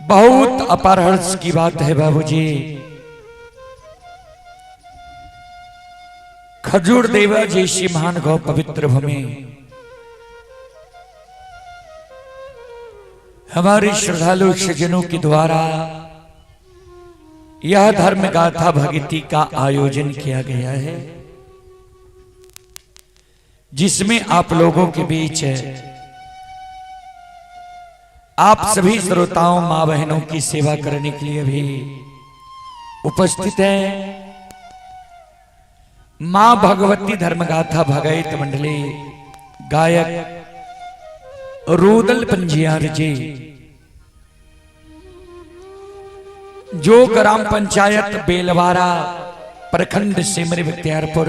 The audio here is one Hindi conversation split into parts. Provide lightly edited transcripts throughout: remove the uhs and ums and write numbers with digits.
बहुत अपार हर्ष की बात है बाबूजी। खजूर देवा जैसी महान गौ पवित्र भूमि हमारे श्रद्धालु सज्जनों के द्वारा यह धर्म गाथा भक्ति का आयोजन किया गया है, जिसमें आप लोगों के बीच आप सभी श्रोताओं मां बहनों की सेवा करने के लिए भी उपस्थित है। मां भगवती धर्मगाथा भगैत मंडली गायक रूदल पंजियार जी, जो ग्राम पंचायत बेलवारा प्रखंड सिमरी बख्तियारपुर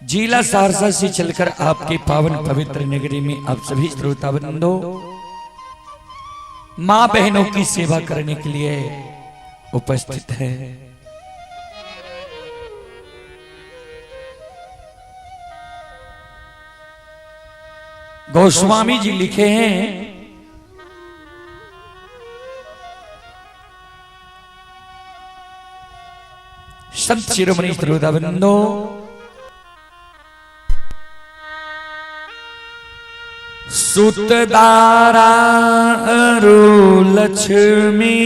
जिला सहरसा से चलकर आपके पावन पवित्र नगरी में आप सभी श्रोताबंदों मां बहनों की सेवा करने के लिए उपस्थित है। गोस्वामी जी लिखे हैं, संत शिरोमणि श्रोताबंदों, सुतदारा अरु लक्ष्मी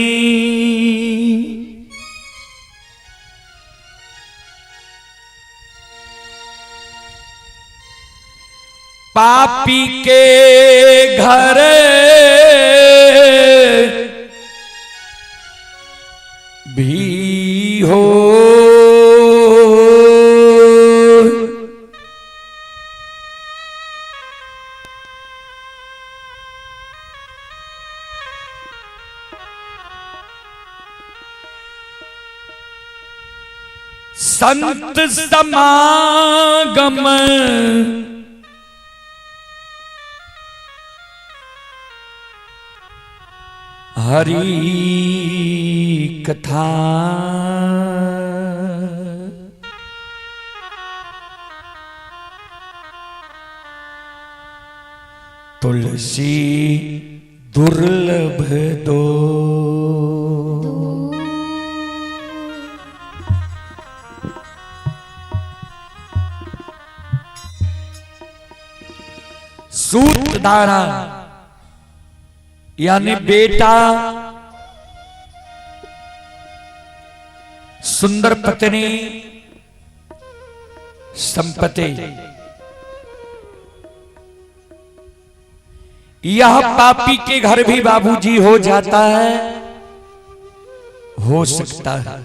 पापी के घर भी हो, संत समागम हरि कथा तुलसी दुर्लभ दो, सूतदारा यानी बेटा, सुंदर पत्नी, संपत्ति, यह पापी के घर भी बाबूजी हो जाता है, हो सकता है।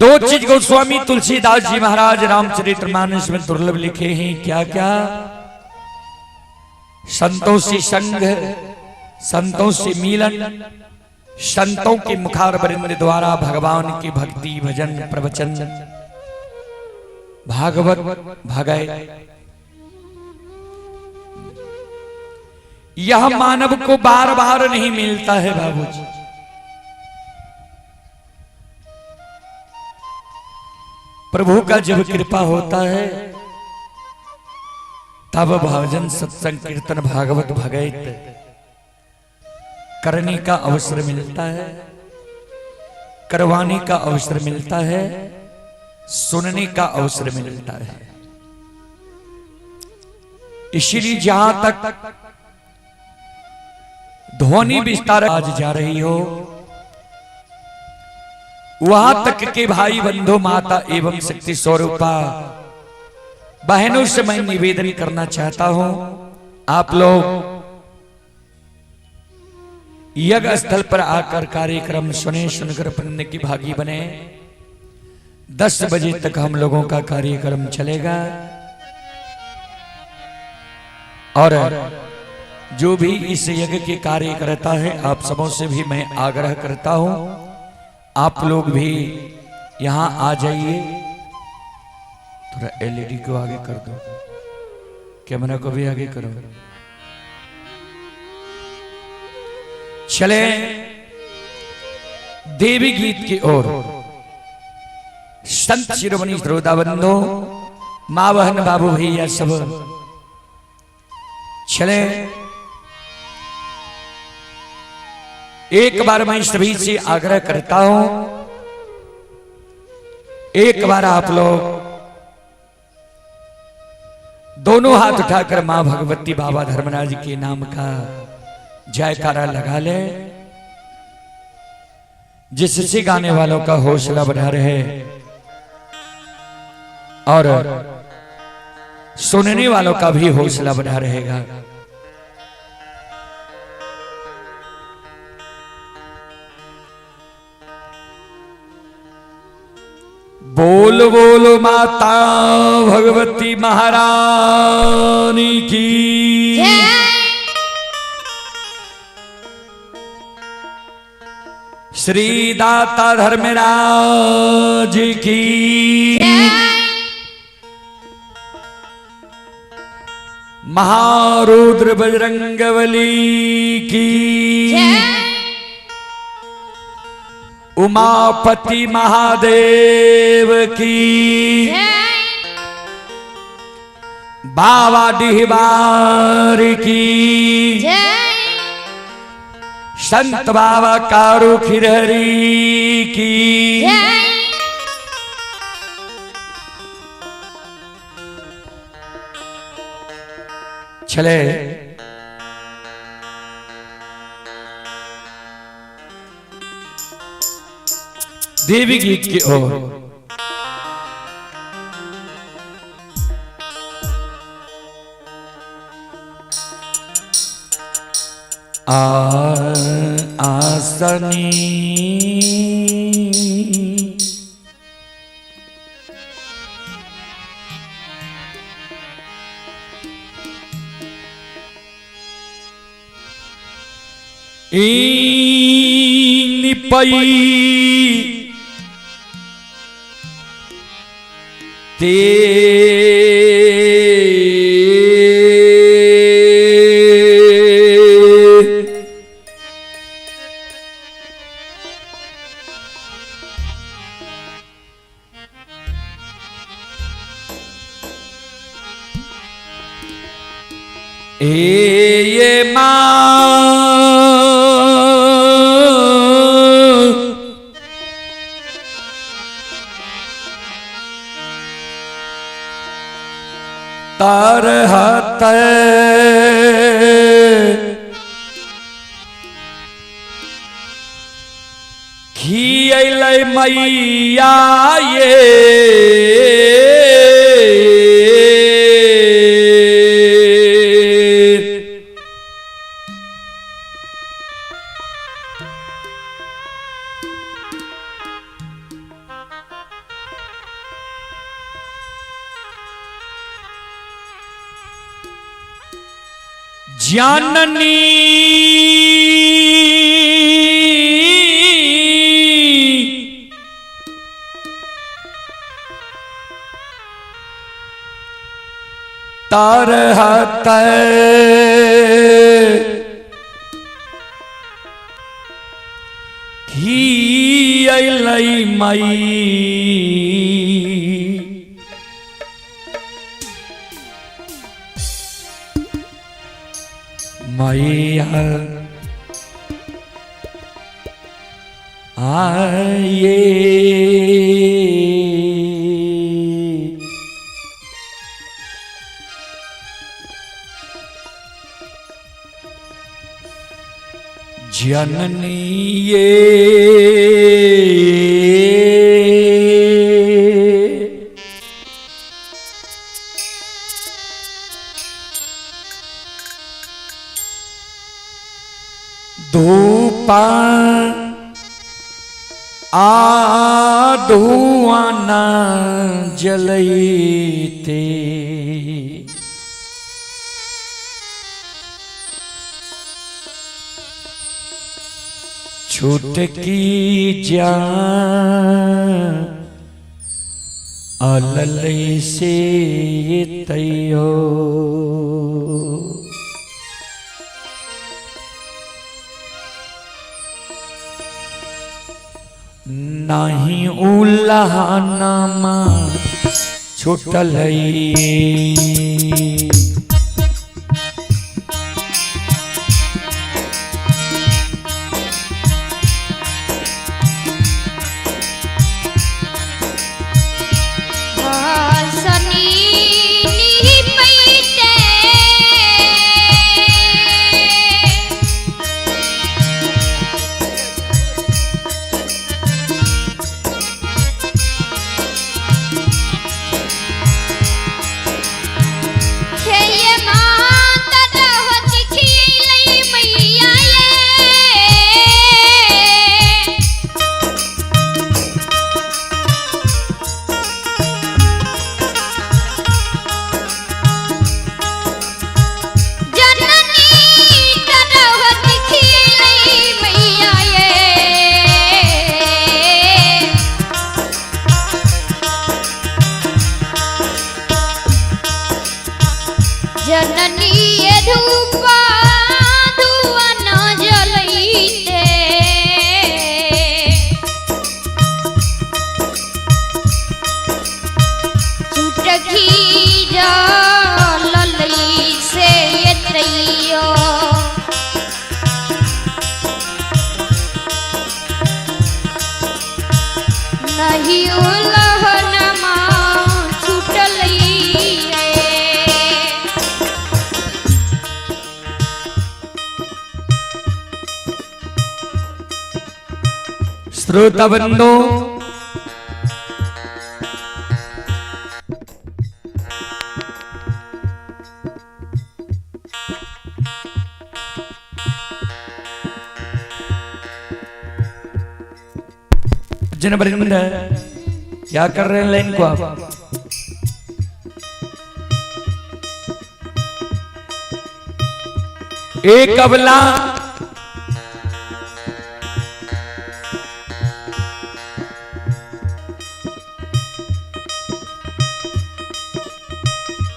दो चीज गोस्वामी तुलसीदास जी महाराज रामचरितमानस में दुर्लभ लिखे हैं, क्या क्या? संतों से संग, संतों से मिलन, संतों के मुखार बरिंद द्वारा भगवान की भक्ति भजन प्रवचन भागवत भगै। यह मानव को बार बार नहीं मिलता है बाबूजी। प्रभु का जब कृपा होता है तब भजन सत्संग कीर्तन भागवत भगैत करने का अवसर मिलता है, करवाने का अवसर मिलता है, सुनने का अवसर मिलता है। इसलिए जहां तक ध्वनि विस्तार आज जा रही हो, वहां तक के भाई बंधु माता एवं शक्ति स्वरूपा बहनों से मैं निवेदन करना चाहता हूं, आप लोग यज्ञ स्थल पर आकर कार्यक्रम सुने, सुनकर पुण्य की भागी बने। 10 बजे तक हम लोगों का कार्यक्रम चलेगा और जो भी इस यज्ञ के कार्य करता है, आप सबों से भी मैं आग्रह करता हूं, आप लोग भी यहां आ जाइए। थोड़ा एलईडी को आगे कर दो, कैमरा को भी आगे करो। चले देवी गीत की ओर। संत शिरोमणि श्रोताबंधो, मां बहन बाबू भैया सब चले एक बार मैं सभी से आग्रह करता हूं, एक बार आप लोग दोनों हाथ उठाकर मां भगवती बाबा धर्मराज के नाम का जयकारा लगा ले, जिससे गाने वालों का हौसला बढ़ा रहे और सुनने वालों का भी हौसला बढ़ा रहेगा। बोल बोल माता भगवती महारानी की, श्री दाता धर्मराज की, महारुद्र बजरंगबली की, उमापति महादेव की, बाबा डिहबार की, संत बाबा कारू खिरहरी की, चले देवी गीत की ओर। आसनी निपई ते ये तरहत खियल मैया ये जाननी तरहत खियल मई मैया आए जननी ये धूपा धुआं न जलते छुटकी जान अलले से तैयो नहीं उल्लाहनामा छुटल तैयो नहीं उलहनमा छूटलई श्रोताबंधु जनवृंद क्या कर रहे हैं लाइन को आप? एक अबला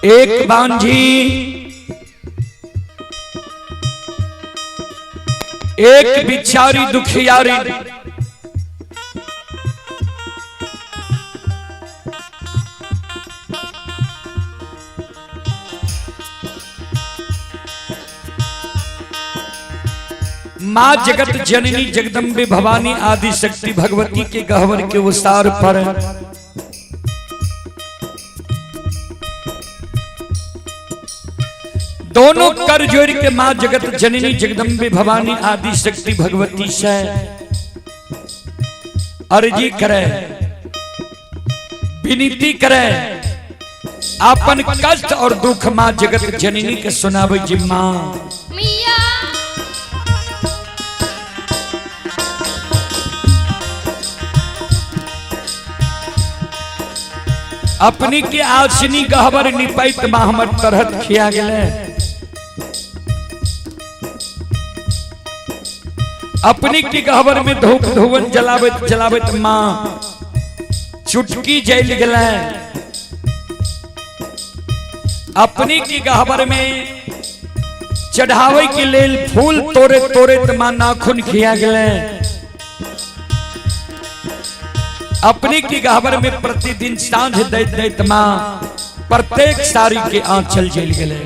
एक बांझी एक बिचारी दुखियारी माँ जगत जननी जगदम्बे भवानी आदि शक्ति भगवती के गहवर के उसार पर दोनों कर जोड़ के माँ जगत जननी जगदम्बे भवानी आदि शक्ति भगवती से अर्जी करे, विनती करे, अपन कष्ट और दुख माँ जगत जननी के सुनावे जी माँ अपनी के आसनी गहवर निपैत माँ हमर तरहत खिया गए, अपनी की गहवर में धूप धुवन जलावत जलावत माँ चुटकी जल गए, अपनी की गहवर में चढ़ावे के लेल फूल तोरे तोरे माँ नाखून खिया गए, अपनी की गहवर में प्रतिदिन सांझ दैत दैत माँ प्रत्येक सारी के आंचल जल गए।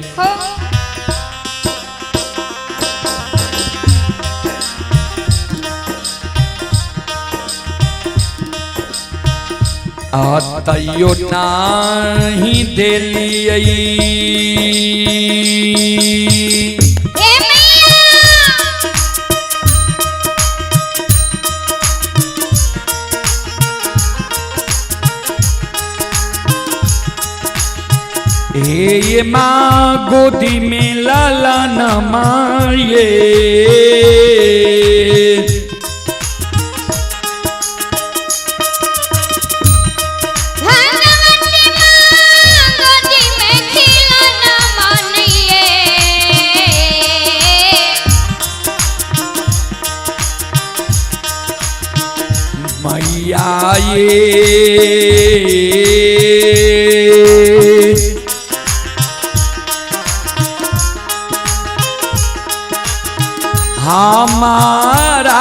आतयो नाही देलियई ये माँ गोदी में लाला न माये मैया ये हमारा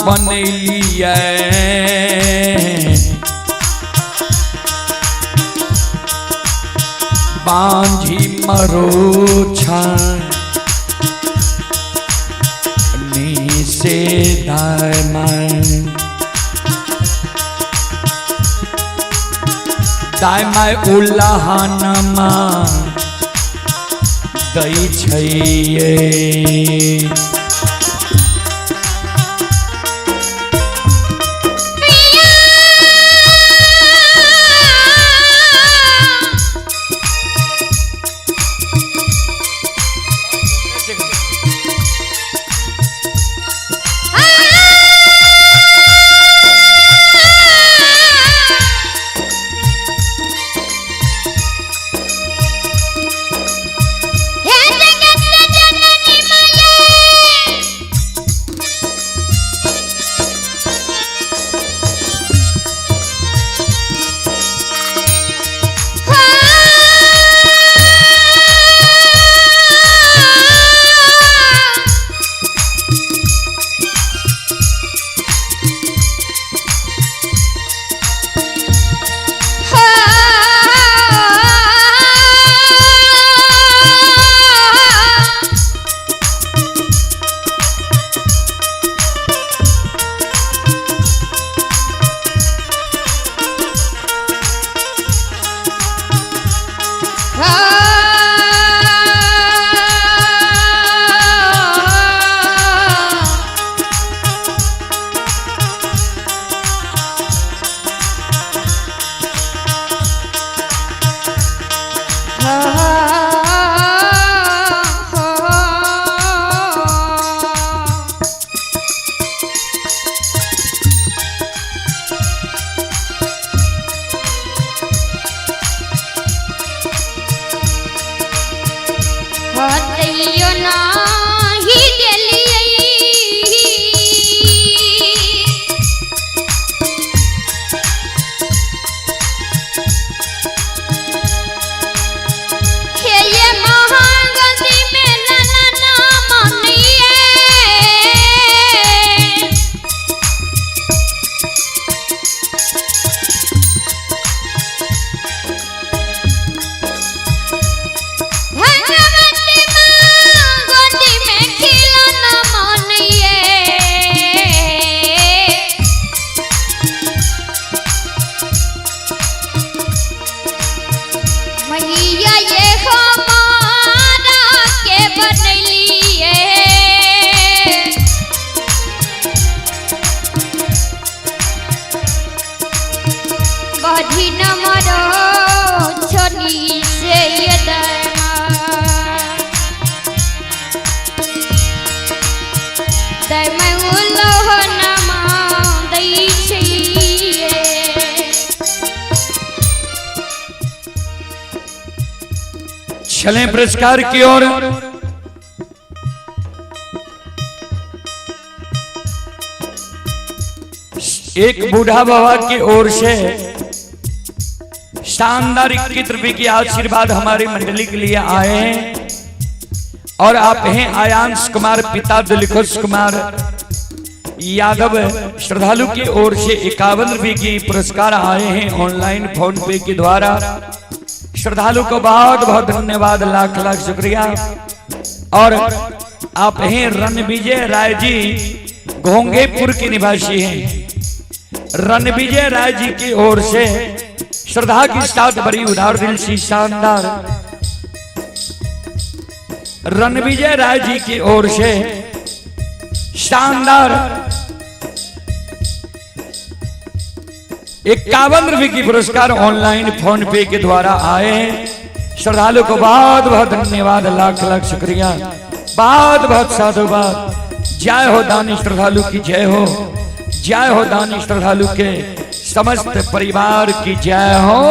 बनलिए बांझी मरो छनी से दाय उल्लाहनमा दई छैये चलें पुरस्कार की ओर। एक बूढ़ा बाबा की ओर से शानदार 21 रुपए की आशीर्वाद हमारी मंडली के लिए आए हैं और आप हैं आयांश कुमार, पिता दिलखुश कुमार यादव। श्रद्धालु की ओर से 51 रुपए की पुरस्कार आए हैं ऑनलाइन फोन पे के द्वारा। श्रद्धालु को बहुत बहुत धन्यवाद, लाख लाख शुक्रिया। और आप हैं रणविजय राय जी, घोंगेपुर के निवासी हैं। रणविजय राय जी की ओर से श्रद्धा के साथ बड़ी उदार दिल से शानदार रणविजय राय जी की ओर से शानदार 51 रुपए की पुरस्कार ऑनलाइन फोन पे के द्वारा आए हैं। श्रद्धालु को बहुत बहुत धन्यवाद, लाख लाख शुक्रिया, बहुत बहुत साधुवाद। जय हो दानी श्रद्धालु की जय हो, जय हो दानी श्रद्धालु के समस्त परिवार की जय हो।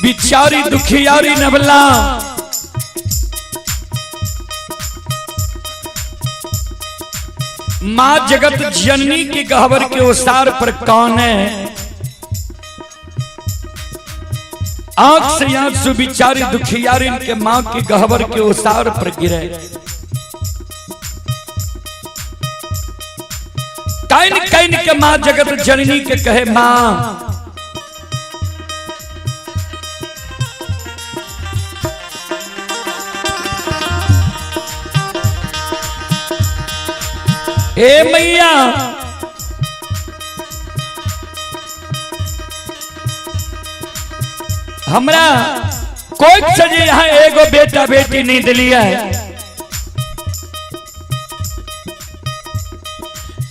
बिचारी दुखियारी नवला माँ जगत जननी के गहवर के ओसार पर कौन है। आंख से आंसू बिचारी दुखियारी के माँ के गहवर के ओसार पर गिरे। कैन कैन के माँ जगत जननी के कहे माँ ए मैया हमरा कोई सजे यहाँ एगो बेटा बेटी नहीं दिलिया है।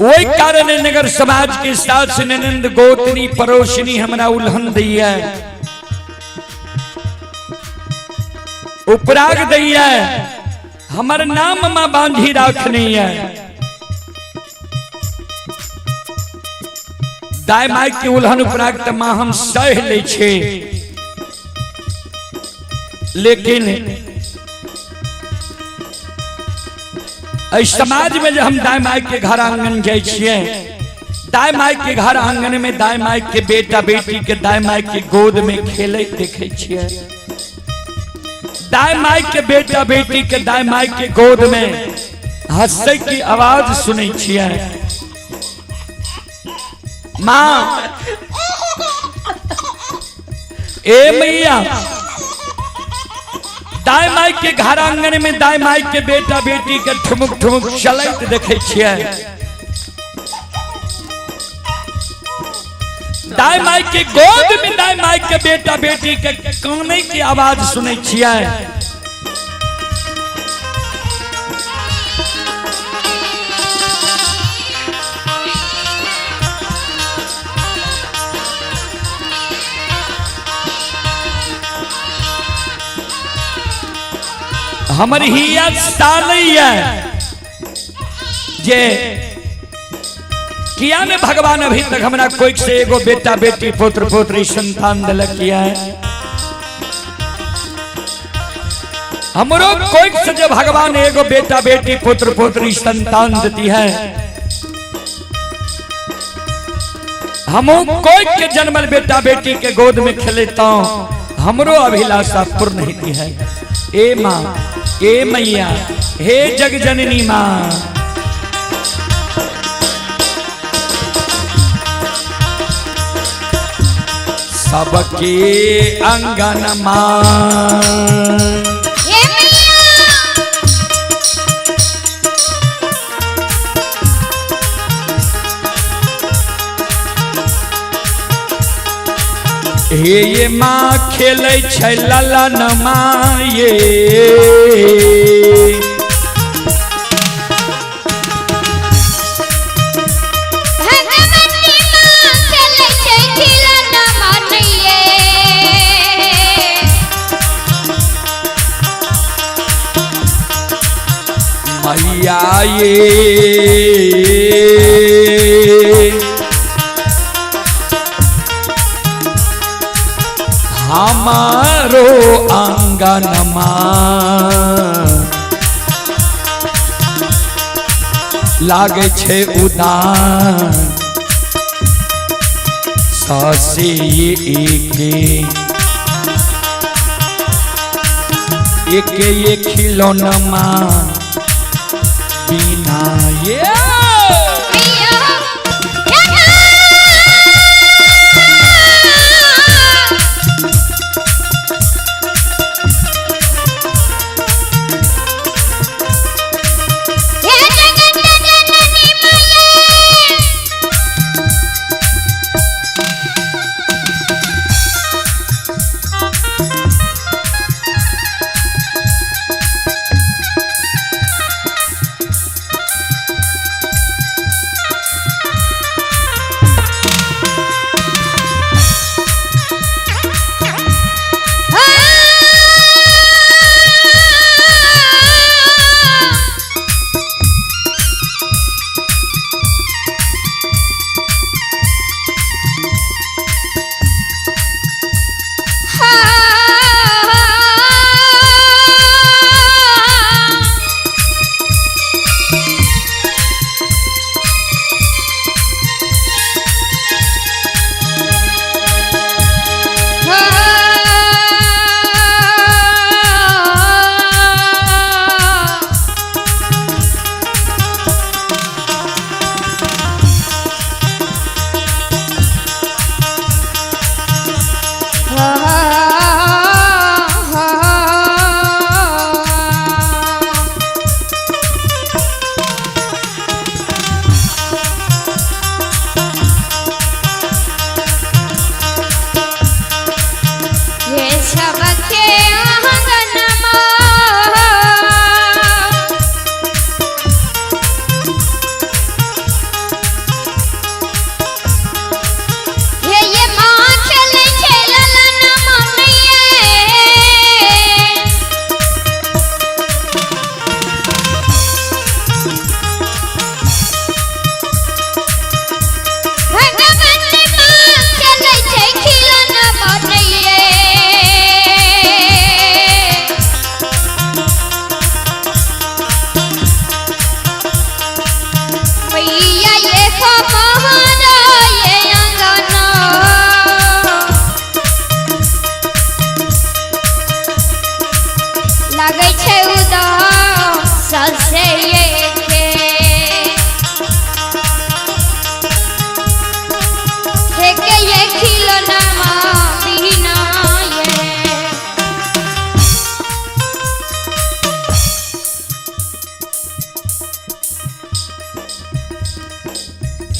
वही कारण नगर समाज के साथ ननंद गोतनी परोशनी हमरा उल्हन दिया है, उपराग दिया है, हमार नाम मां बांधी राखनी है। दाय माई के उल्हन उपराग मां हम सह ले छे, लेकिन समाज में जब हम दाय माई के घर आंगन जाए छिए, दाय माई के घर आंगन में दाय माई के बेटा बेटी के दाय माई के गोद में खेले देखे छिए। दाय माई के बेटा बेटी के दाय माई के गोद में हंसे की आवाज सुने छिए। माँ ए मैया दाय माई के घर आंगन में दाय माई के बेटा बेटी के ठुमुक ठुमुक चलत देखे छिए। दाय माई के गोद में दाय माई के बेटा बेटी के काने की आवाज सुने छिए। हमर ही सालैया जे किया ने भगवान अभी तक हमरा कोई से एगो बेटा बेटी पुत्र पुत्री संतान दिलक किया है। हमरो कोई से जो भगवान एगो बेटा बेटी पुत्र पुत्री संतान देती है, हमो कोई के जन्मल बेटा बेटी के गोद में खेलेता हमरो अभिलाषा पूर्ण होती है। ए माँ, ए मैया, हे जग जननी माँ, सबके अंगन माँ हे ये माँ खेलै छै ललन माँ ये मैया ये हमारो आंगन लागे छे उदान सासे एक खिलौना बिना ये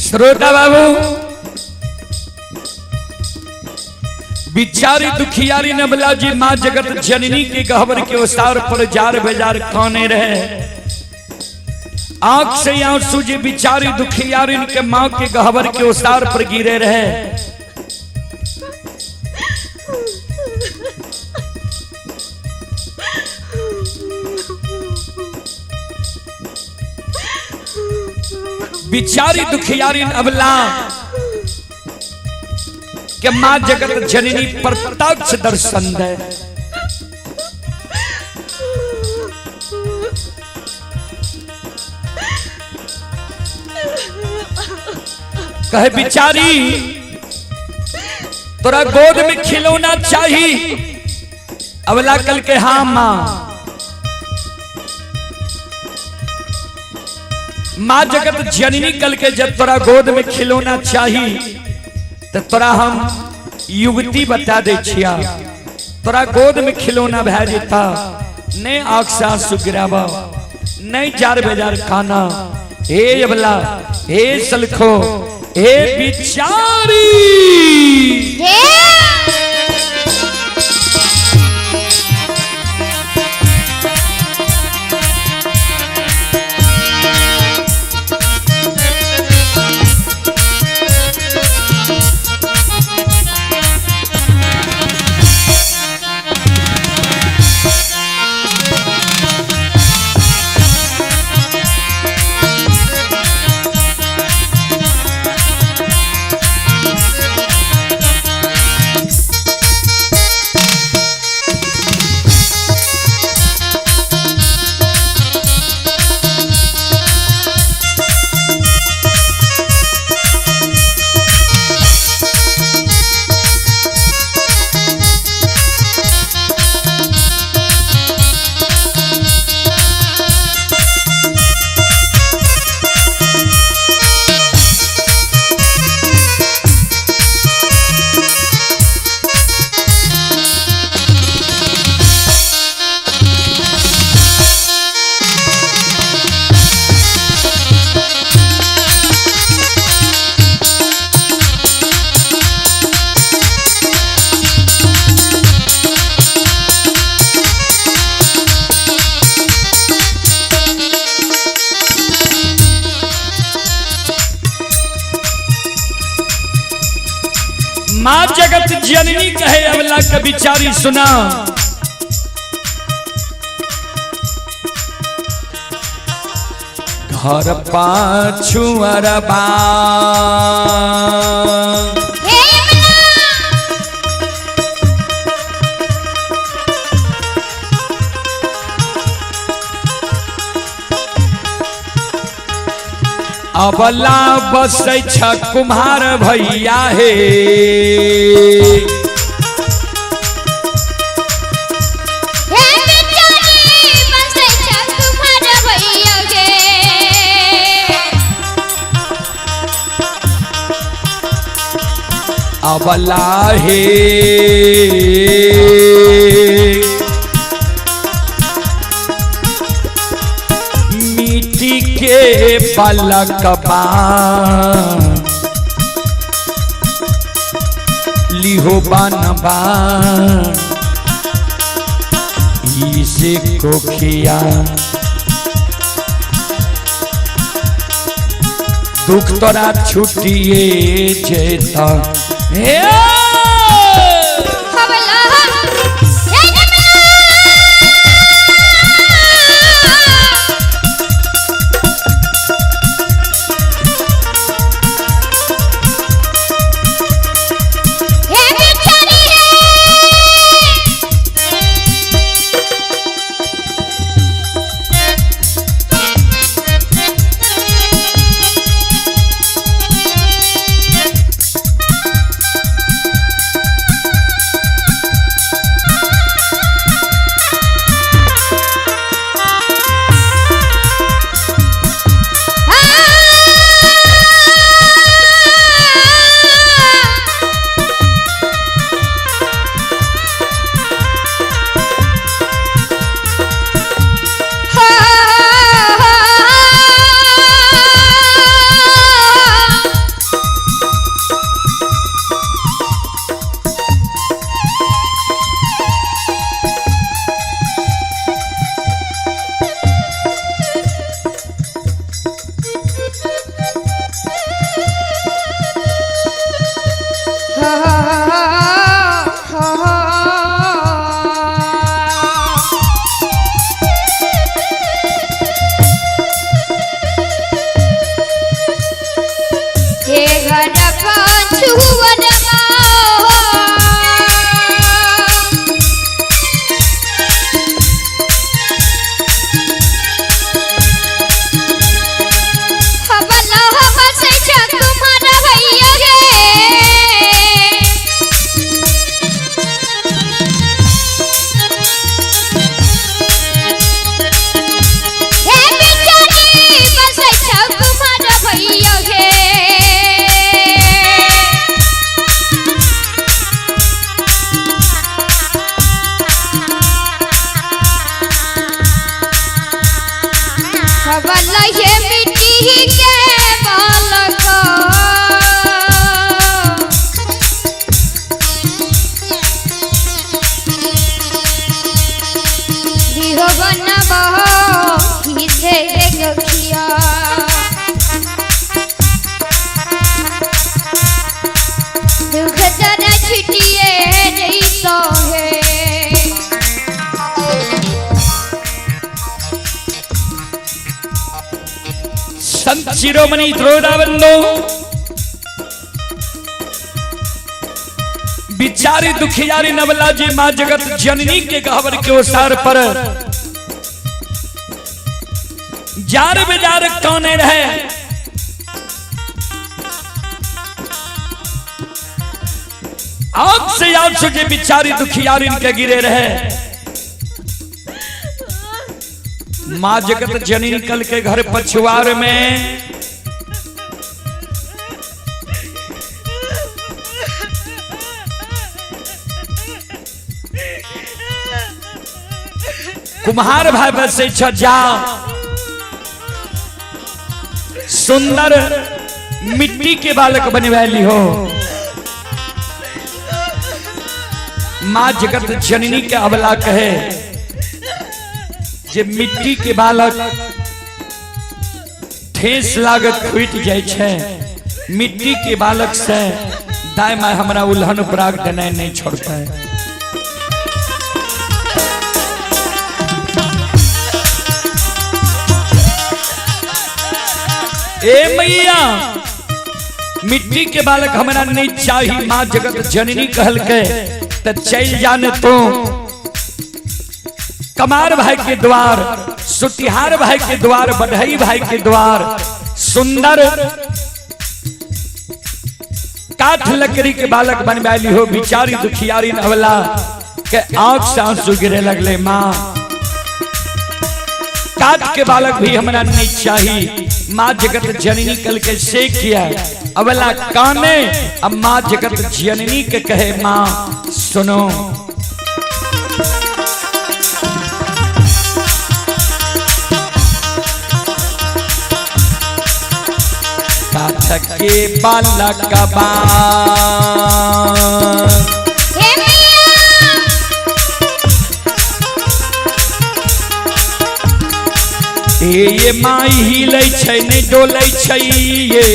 श्रोता बाबू बिचारी दुखियारी नबला जी माँ जगत जननी के गहवर के ओसार पर जार बेजार काने रहे। आंख से आंसू जी बिचारी दुखियारी के माँ के गहवर के ओसार पर गिरे रहे। बिचारी दुखियारी अबला के मां जगत जननी प्रत्यक्ष दर्शन दे। कहे बिचारी तोरा गोद में खिलौना चाहिए। अबला कल के हाँ मां। मां जगत जननी कल के जब तोरा गोद में खिलौना चाहिए तो तोरा हम युवती बता दे छिया। तोरा गोद में खिलौना भै जेता नहीं आँख से आंसू गिरावा नहीं जार बेजार खाना। हे अबला हे सलखो हे बिचारी मां जगत जननी कहे अबला का बिचारी सुना। घर पाछू अरबा अबला बसै छ कुम्हार भैया हे। अबला हे मिट्टी के पलकबा लिहो बनबा इसे कोखिया दुख तोरा छुटिए जेता। बनवल है मिट्टी के बालक दिहो बनबो खींचे गखिया दुख जरा छिटिए जैसो है संत शिरोमणि द्रोणाबंधु बिचारी दुखियारी नवला जी माँ जगत जननी के गहवर के ओसार पर जार बेजार कौने रहे आंख से आंसू जे बिचारी दुखियारी इनके गिरे रहे माँ जगत जननी कल के घर पछुआर में कुम्हार भाई बसे छजा सुंदर मिट्टी के बालक बनवाली हो माँ जगत जननी के अबला कहे जे मिट्टी के बालक ठेस लागत फूट जाय छे मिट्टी के बालक से दाय माय हमरा उल्हन पराग देनाय नहीं छोड़ता है ए मैया मिट्टी के बालक हमरा नहीं चाहिए माँ जगत जननी कहल के त चल जाने तो कमार भाई के द्वार सुतिहार भाई के द्वार बढ़ई भाई के द्वार सुंदर काठ लकड़ी के बालक बनवाली हो बिचारी दुखियारी नवला के आंख से आंसू गिरे लगले माँ काठ के बालक भी हमरा नहीं चाहिए माँ जगत जननी कल के से किया अवला काने अब माँ जगत जननी के कहे माँ सुनो काठ के बालक बा ये माई हिले छै नहीं डोले छै ये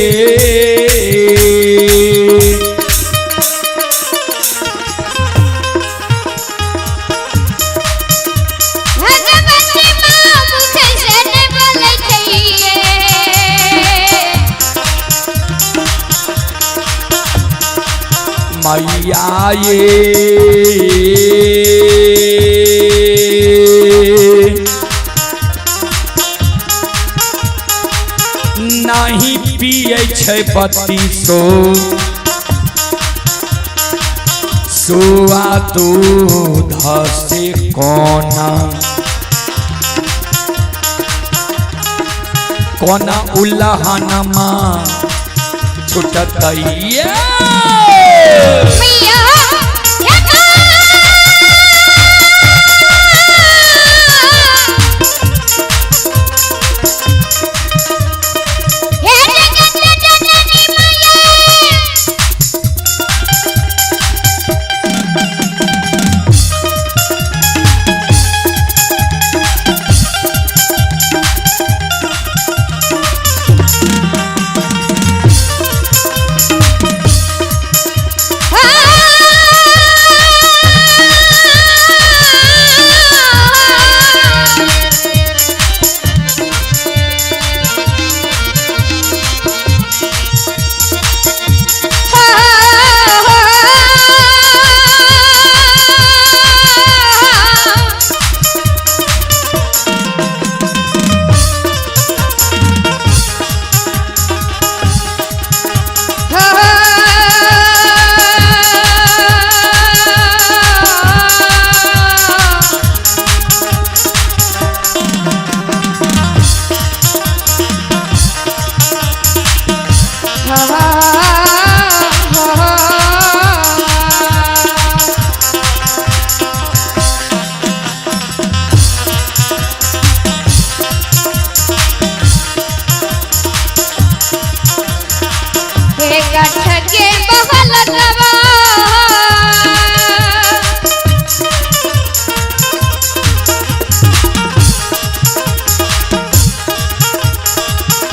मैया ये नहीं पिए छै बत्ती सुआ दूध से कोना कोना उल्लहनमा छुटतैया छठ के बहलवा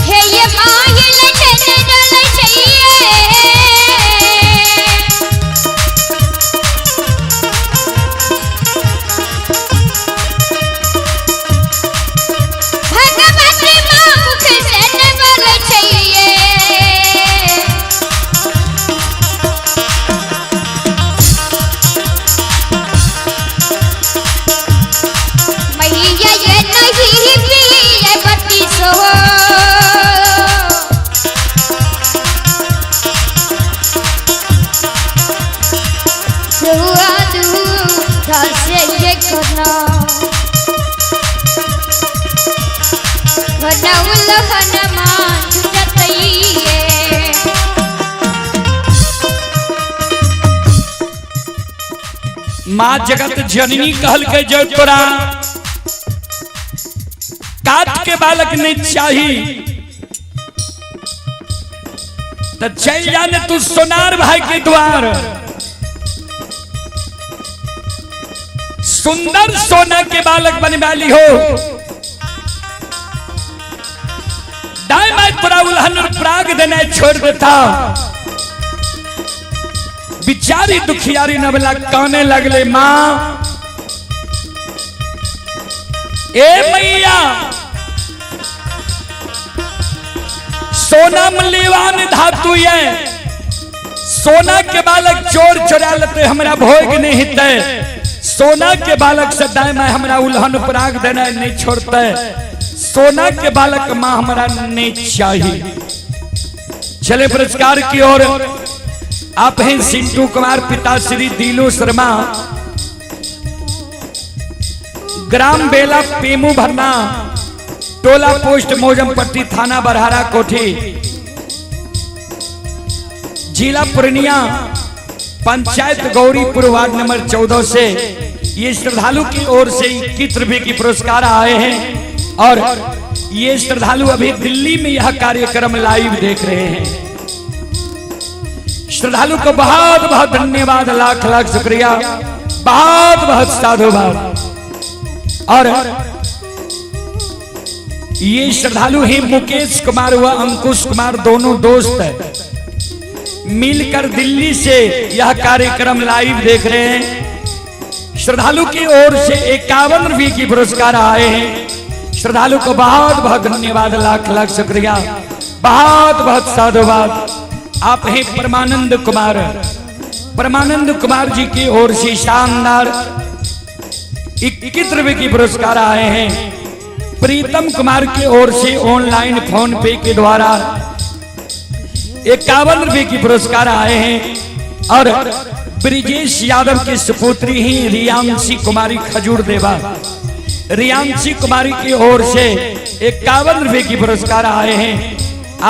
हे ये माहिल जनरल चाहिए भगवती माँ मुख जनरल चाहिए मैया ये नहीं पिए बत्ती सो सुआदू धसे ये करना बनौल हनुमान जतइए माँ जगत जननी कहल के जो तोरा काट के बालक नहीं चाही तो चल जाने तू सोनार भाई के द्वार सुंदर सोना के बालक बने वाली हो दाई माई तोरा उल्हन और प्राग देने छोड़ देता बिचारी दुखियारी नबला काने लगले माँ ए मैया सोना मूल्यवान धातु है सोना के बालक चोर चुरा लेते हमरा भोग नहीं हिते सोना के बालक से दाई माई हमरा उल्हन प्राग देना नहीं छोड़ते सोना के बालक माँ हमारा नहीं चाहिए। चले पुरस्कार की ओर आप हैं सिंटू कुमार पिता श्री दिलू शर्मा ग्राम बेला पेमू भरना टोला पोस्ट मौजमपट्टी थाना बरहारा कोठी जिला पूर्णिया पंचायत गौरीपुर वार्ड नंबर 14 से ये श्रद्धालु की ओर से 21 रुपए की पुरस्कार आए हैं और ये श्रद्धालु अभी दिल्ली में यह कार्यक्रम लाइव देख रहे हैं। श्रद्धालु को बहुत बहुत धन्यवाद लाख लाख शुक्रिया बहुत बहुत साधुवाद। और ये श्रद्धालु ही मुकेश कुमार व अंकुश कुमार दोनों दोस्त हैं मिलकर दिल्ली से यह कार्यक्रम लाइव देख रहे हैं। श्रद्धालु की ओर से 51 रुपये की पुरस्कार आए हैं। श्रद्धालु को बहुत बहुत धन्यवाद लाख लाख शुक्रिया बहुत बहुत साधुवाद। आप हैं परमानंद कुमार जी की ओर से शानदार 21 रुपये की पुरस्कार आए हैं। प्रीतम कुमार की ओर से ऑनलाइन फोन पे के द्वारा 51 रुपये की पुरस्कार आए हैं। और ब्रिजेश यादव की सुपुत्री ही रियांशी कुमारी खजूर देवा रियांशी कुमारी की ओर से 51 रुपये की पुरस्कार आए हैं।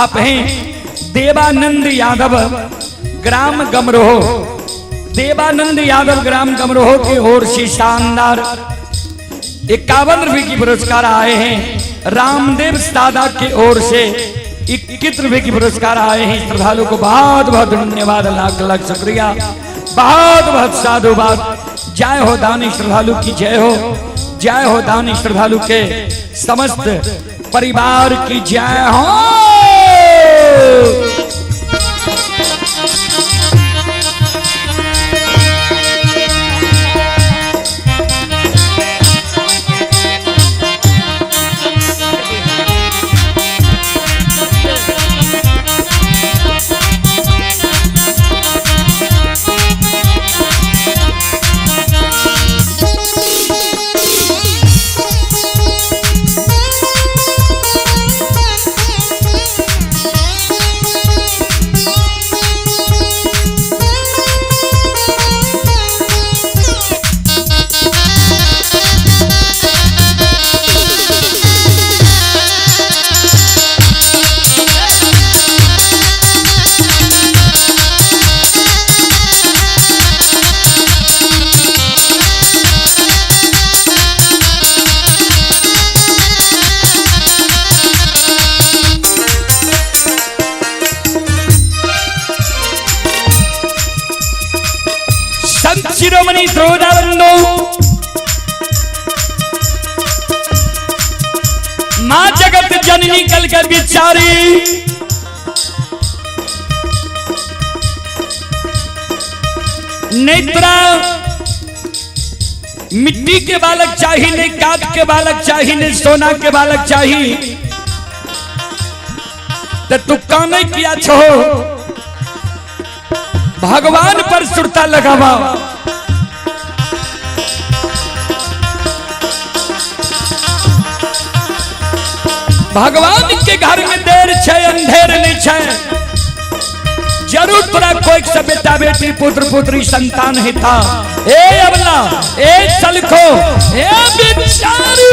आप हैं देवानंद यादव ग्राम गमरोह की ओर से शानदार 51 रुपये की पुरस्कार आए हैं। रामदेव सादा की ओर से 21 रुपये की पुरस्कार आए हैं। श्रद्धालु को बहुत बहुत धन्यवाद लाख लाख शुक्रिया बहुत बहुत साधुवाद। जय हो दानी श्रद्धालु की जय हो दानी श्रद्धालु के समस्त परिवार की जय हो। शिरोमणि श्रोताबंधु, मां जगत जननी कल के बिचारी, नेत्रा मिट्टी के बालक चाहिए, नहीं काठ के बालक चाहिए, नहीं सोना के बालक चाहिए, तो तू काम किया छो भगवान पर सुरता लगावा। भगवान के घर में देर छे अंधेर नहीं छे, जरूर तोरा कोई से बेटा बेटी पुत्र पुत्री संतान है था। ए अबला, ए सलखो, ए बेचारी,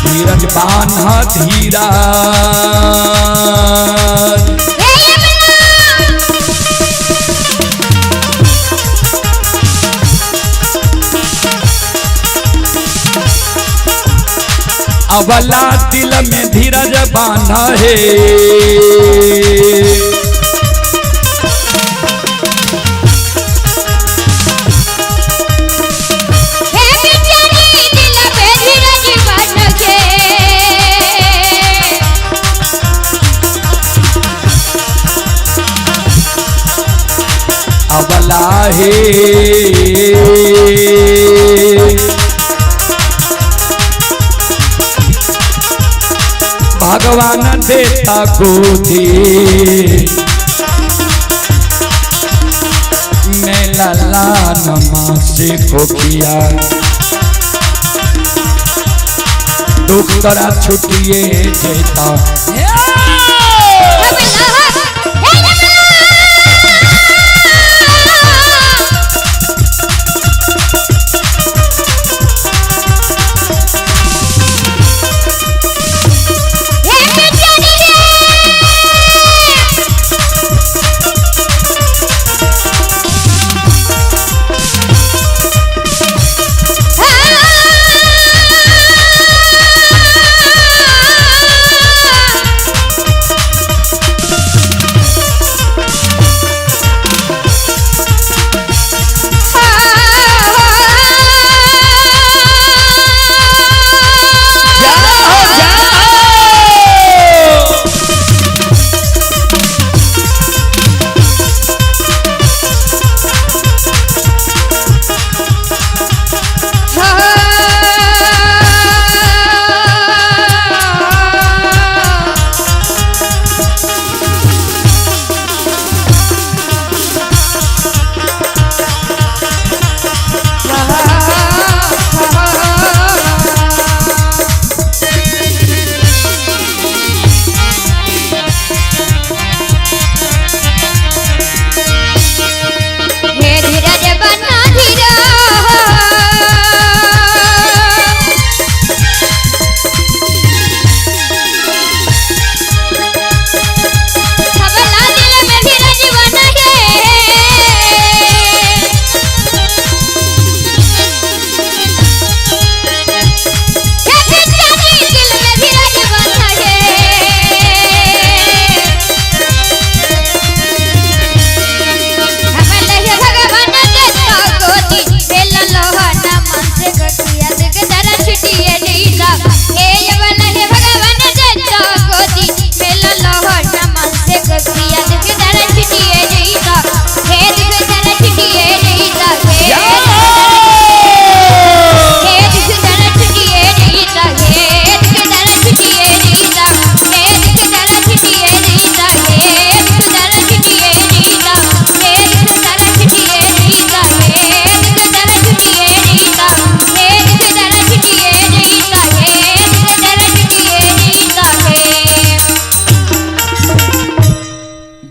धीरज बान्हा धीरा, अबला दिल में धीरज बांधा है, अबला है भगवान देता गोदी, मैं लला नमा से को किया, दुख तरा छुटिए जेता।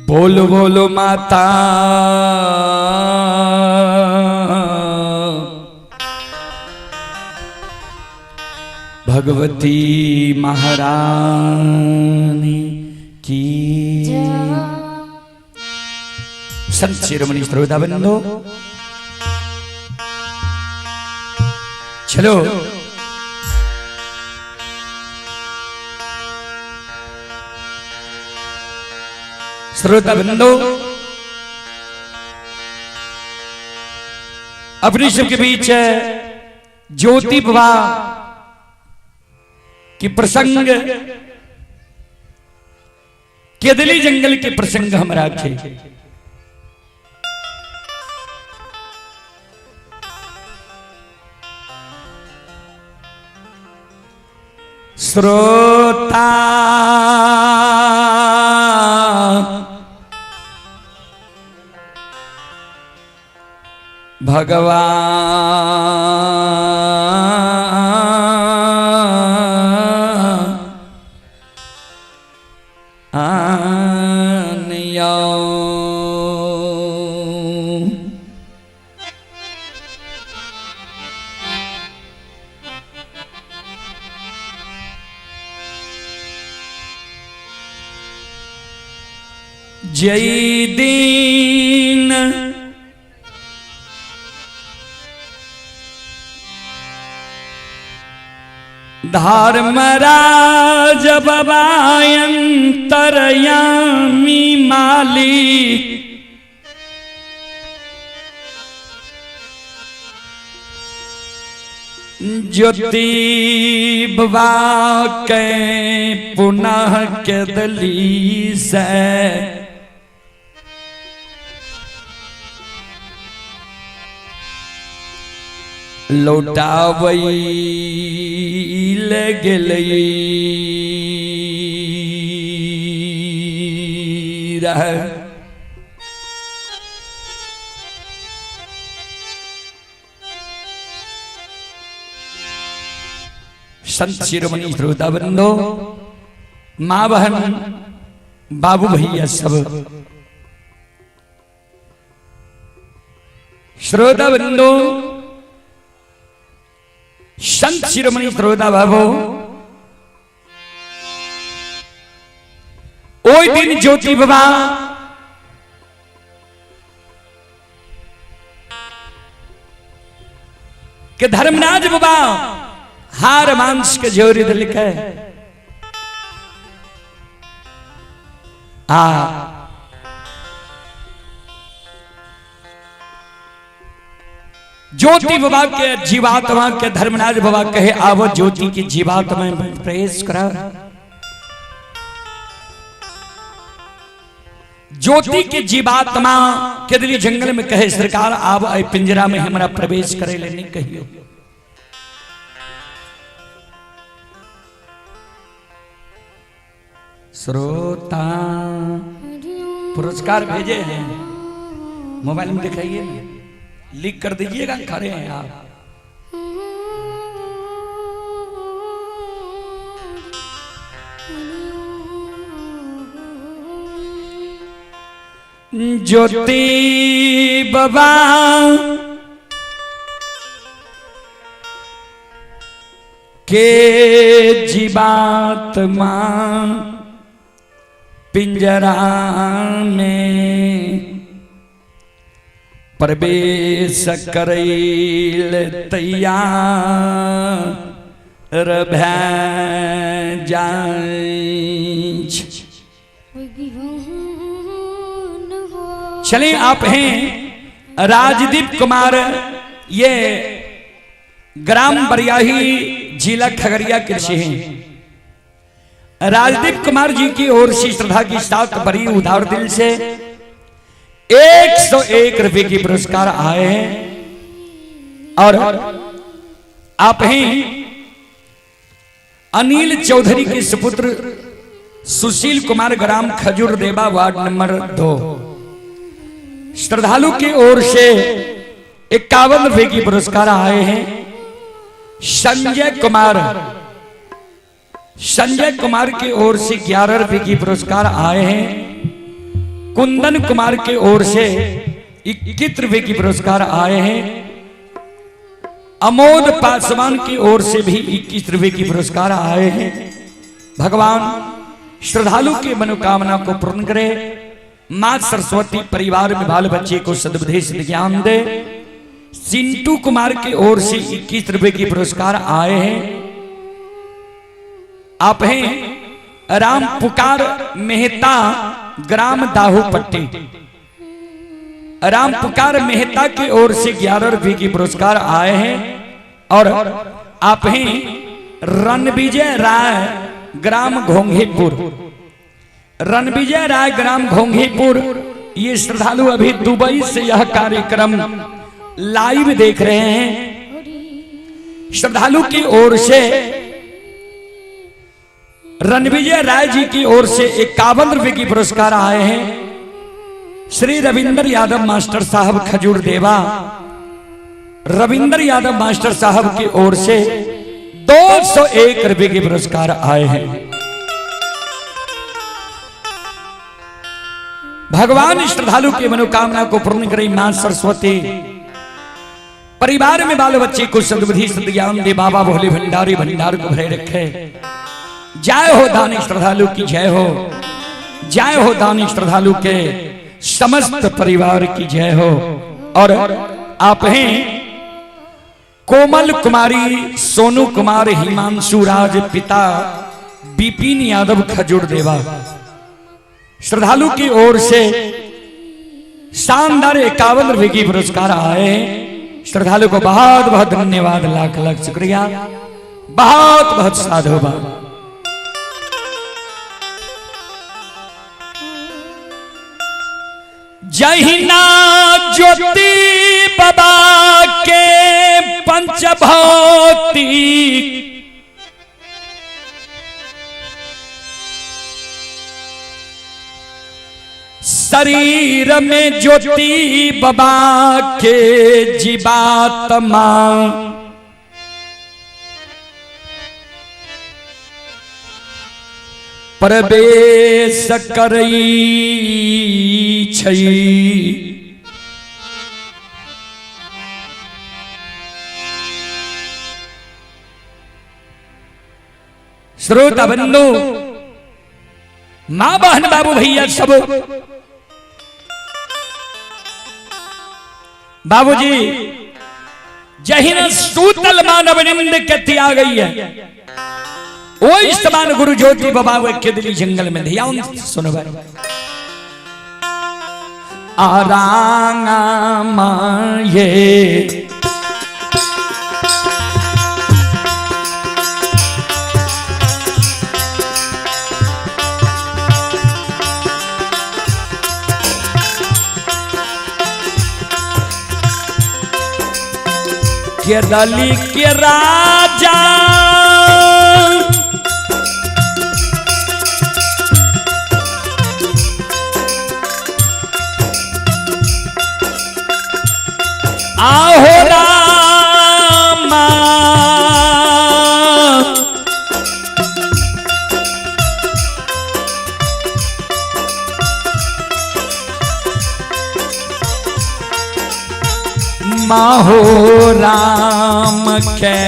बोलो बोलो माता भगवती महारानी की। संत शिरोमणि श्रोताबंधु, चलो श्रोता बिंदु, अपनी सबके बीच ज्योति विवाह की प्रसंग केदली जंगल के प्रसंग हम राखे। श्रोता भगवान जय दीन धर्मराज बबायंतरयामी माली ज्योति बाबा के पुनः केदली से लौटावैल गेलै रह। संत शिरोमणि श्रोता बंधो, माँ बहन बाबू भैया सब श्रोता बंधो, संत शिरोमणि श्रोता बाबू, ओई दिन ज्योति बाबा के धर्मराज बाबा हार मांस के जोरी दिल के ज्योति बाबा के जीवात्मा के धर्मराज बाबा कहे आवो ज्योति की जीवात्मा में प्रवेश करा। ज्योति के जीवात्मा केदली जंगल में कहे सरकार आव आई पिंजरा में हमारा प्रवेश करे लेने कहियो। श्रोता पुरस्कार भेजे हैं, मोबाइल में दिखाइए, लिख कर दीजिएगा, खड़े हैं आप। ज्योति बाबा के जीवात्मा पिंजरा में प्रवेश करैल तैयार भै जाइछ। चलिए, आप हैं राजदीप कुमार, ये ग्राम बरियाही जिला खगड़िया के हैं। राजदीप कुमार जी की ओर से श्रद्धा की साथ बड़ी उदार दिल से 101 रुपए की पुरस्कार आए हैं। और आप हैं अनिल चौधरी के सुपुत्र सुशील कुमार, ग्राम खजूर देवा, वार्ड नंबर 2। श्रद्धालु की ओर से 51 रुपए की पुरस्कार आए हैं। संजय कुमार की ओर से 11 रुपए की पुरस्कार आए हैं। कुंदन कुमार की ओर से 21 रुपए की पुरस्कार आए हैं। अमोद पासवान की ओर से भी 21 रुपए की पुरस्कार आए हैं। भगवान श्रद्धालु की मनोकामना को पूर्ण करे। मां सरस्वती परिवार में बाल बच्चे को सद्बुद्धि सिद्ध ज्ञान दे। सिंटू कुमार की ओर से 21 रुपए की पुरस्कार आए हैं। आप हैं राम पुकार मेहता, ग्राम दाहूपट्टी। राम पुकार मेहता की ओर से 11 रुपये की पुरस्कार आए हैं। और आप ही रणविजय राय ग्राम घोंघीपुर, रणविजय राय ग्राम घोंघीपुर, ये श्रद्धालु अभी दुबई से यह कार्यक्रम लाइव देख रहे हैं। श्रद्धालु की ओर से रणविजय राय जी की ओर से 51 रुपये की पुरस्कार आए हैं। श्री रविंद्र यादव मास्टर साहब खजूर देवा, रविंद्र यादव मास्टर साहब की ओर से 201 रुपये के पुरस्कार आए हैं। भगवान श्रद्धालु की मनोकामना को पूर्ण करे मां सरस्वती। परिवार में बाल बच्चे को सद्बुद्धि सद्ज्ञान दे, बाबा भोले भंडारी भंडार को भरे रखे। जय हो दानी श्रद्धालु की जय हो, जय हो दानी श्रद्धालु के समस्त परिवार की जय हो। और आप हैं कोमल कुमारी सोनू कुमार हिमांशु राज, पिता बिपिन यादव खजूर देवा। श्रद्धालु की ओर से शानदार 51 रुपये की पुरस्कार आए हैं। श्रद्धालु को बहुत बहुत धन्यवाद, लाख लाख शुक्रिया, बहुत बहुत साधुवाद। जहिना ज्योति बाबा के पंचभौतिक शरीर में ज्योति बाबा के जीवात्मा प्रवेश करई छई। श्रोता बंधु, मां बहन बाबू भैया सब, बाबूजी जहिन सूतल मानव निंद के त्याग गई है, वो समान गुरु ज्योति बाबा के दिल्ली जंगल में ध्यान सुनो। आरांगा ये के दली के राजा आहो रामा माहो राम के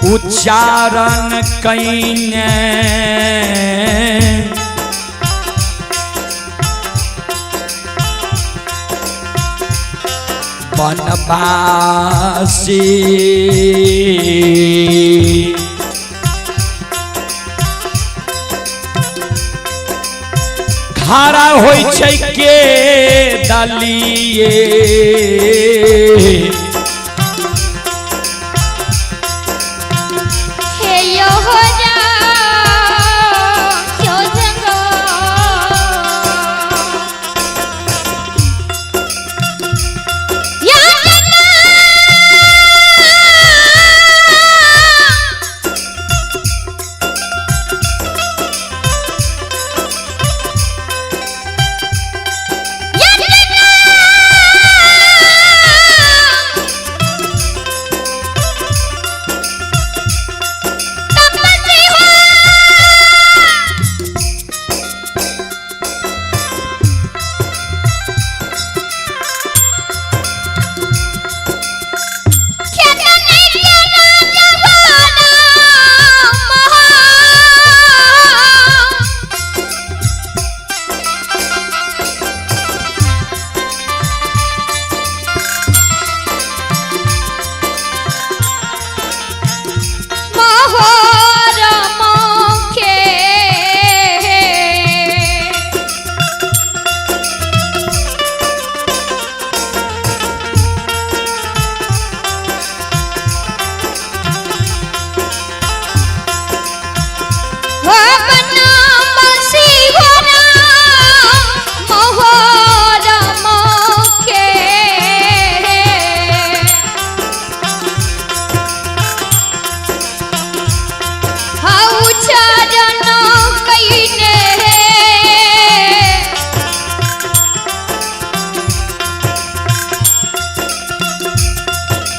उच्चारण कईने बनवासी खड़ा होइ छै के दलिए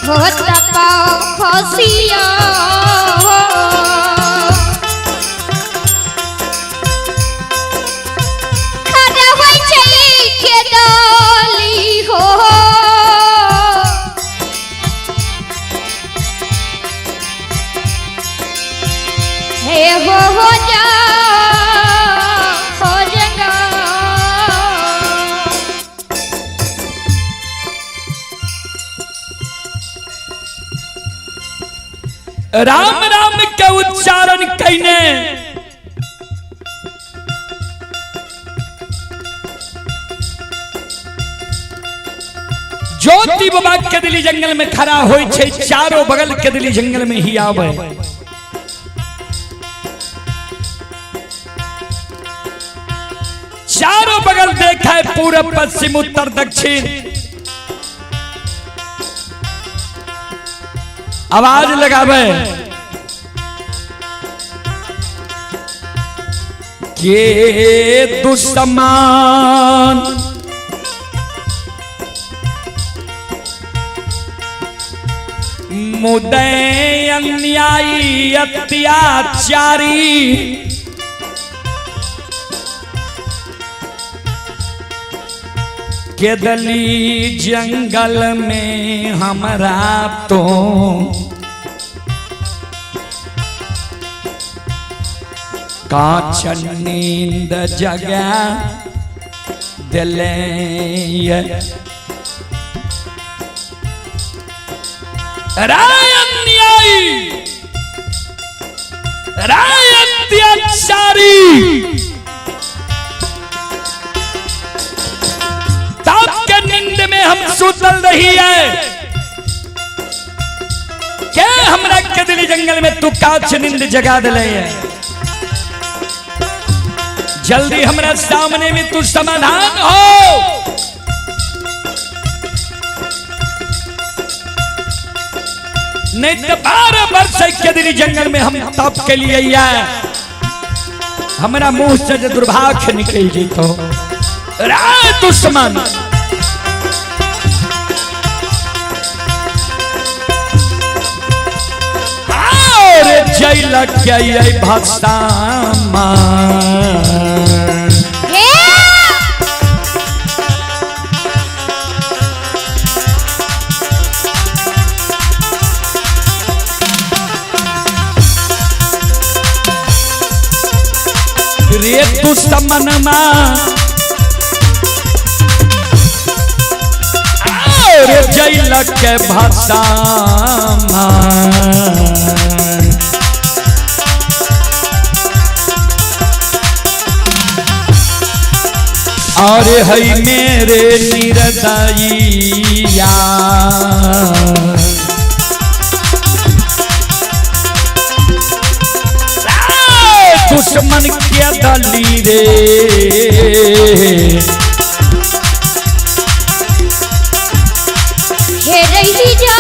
हो तपा खसिया खड़ा होय छै के डाली हो हे हो जा हो जगा राम राम के उच्चारण कईने ज्योति बाबा के दिली जंगल में खड़ा होय छै चारों बगल के दिली जंगल में ही आवे चारों बगल देखा है पूरब पश्चिम उत्तर दक्षिण आवाज लगावे के दुश्मन मुदय अन्यायी अत्याचारी के दली जंगल में हमरा तो कांच नींद जगा दिले राय अन्यायी राय अत्याचारी नींद में हम सुतल रही है क्या हमरा के दिली जंगल में तू काच नींद जगा दिले है जल्दी हमरा सामने में तू समाधान हो नहीं तो 12 वर्ष के दिली जंगल में हम तप के लिए है हमरा मुंह से जो दुर्भाग्य निकल जी तो राय दुश्मन जैल के भक्ता रे दुश्मन रे जैल के भक्ता और है मेरे निर्दयिया दुश्मन के दली रे हे रही जा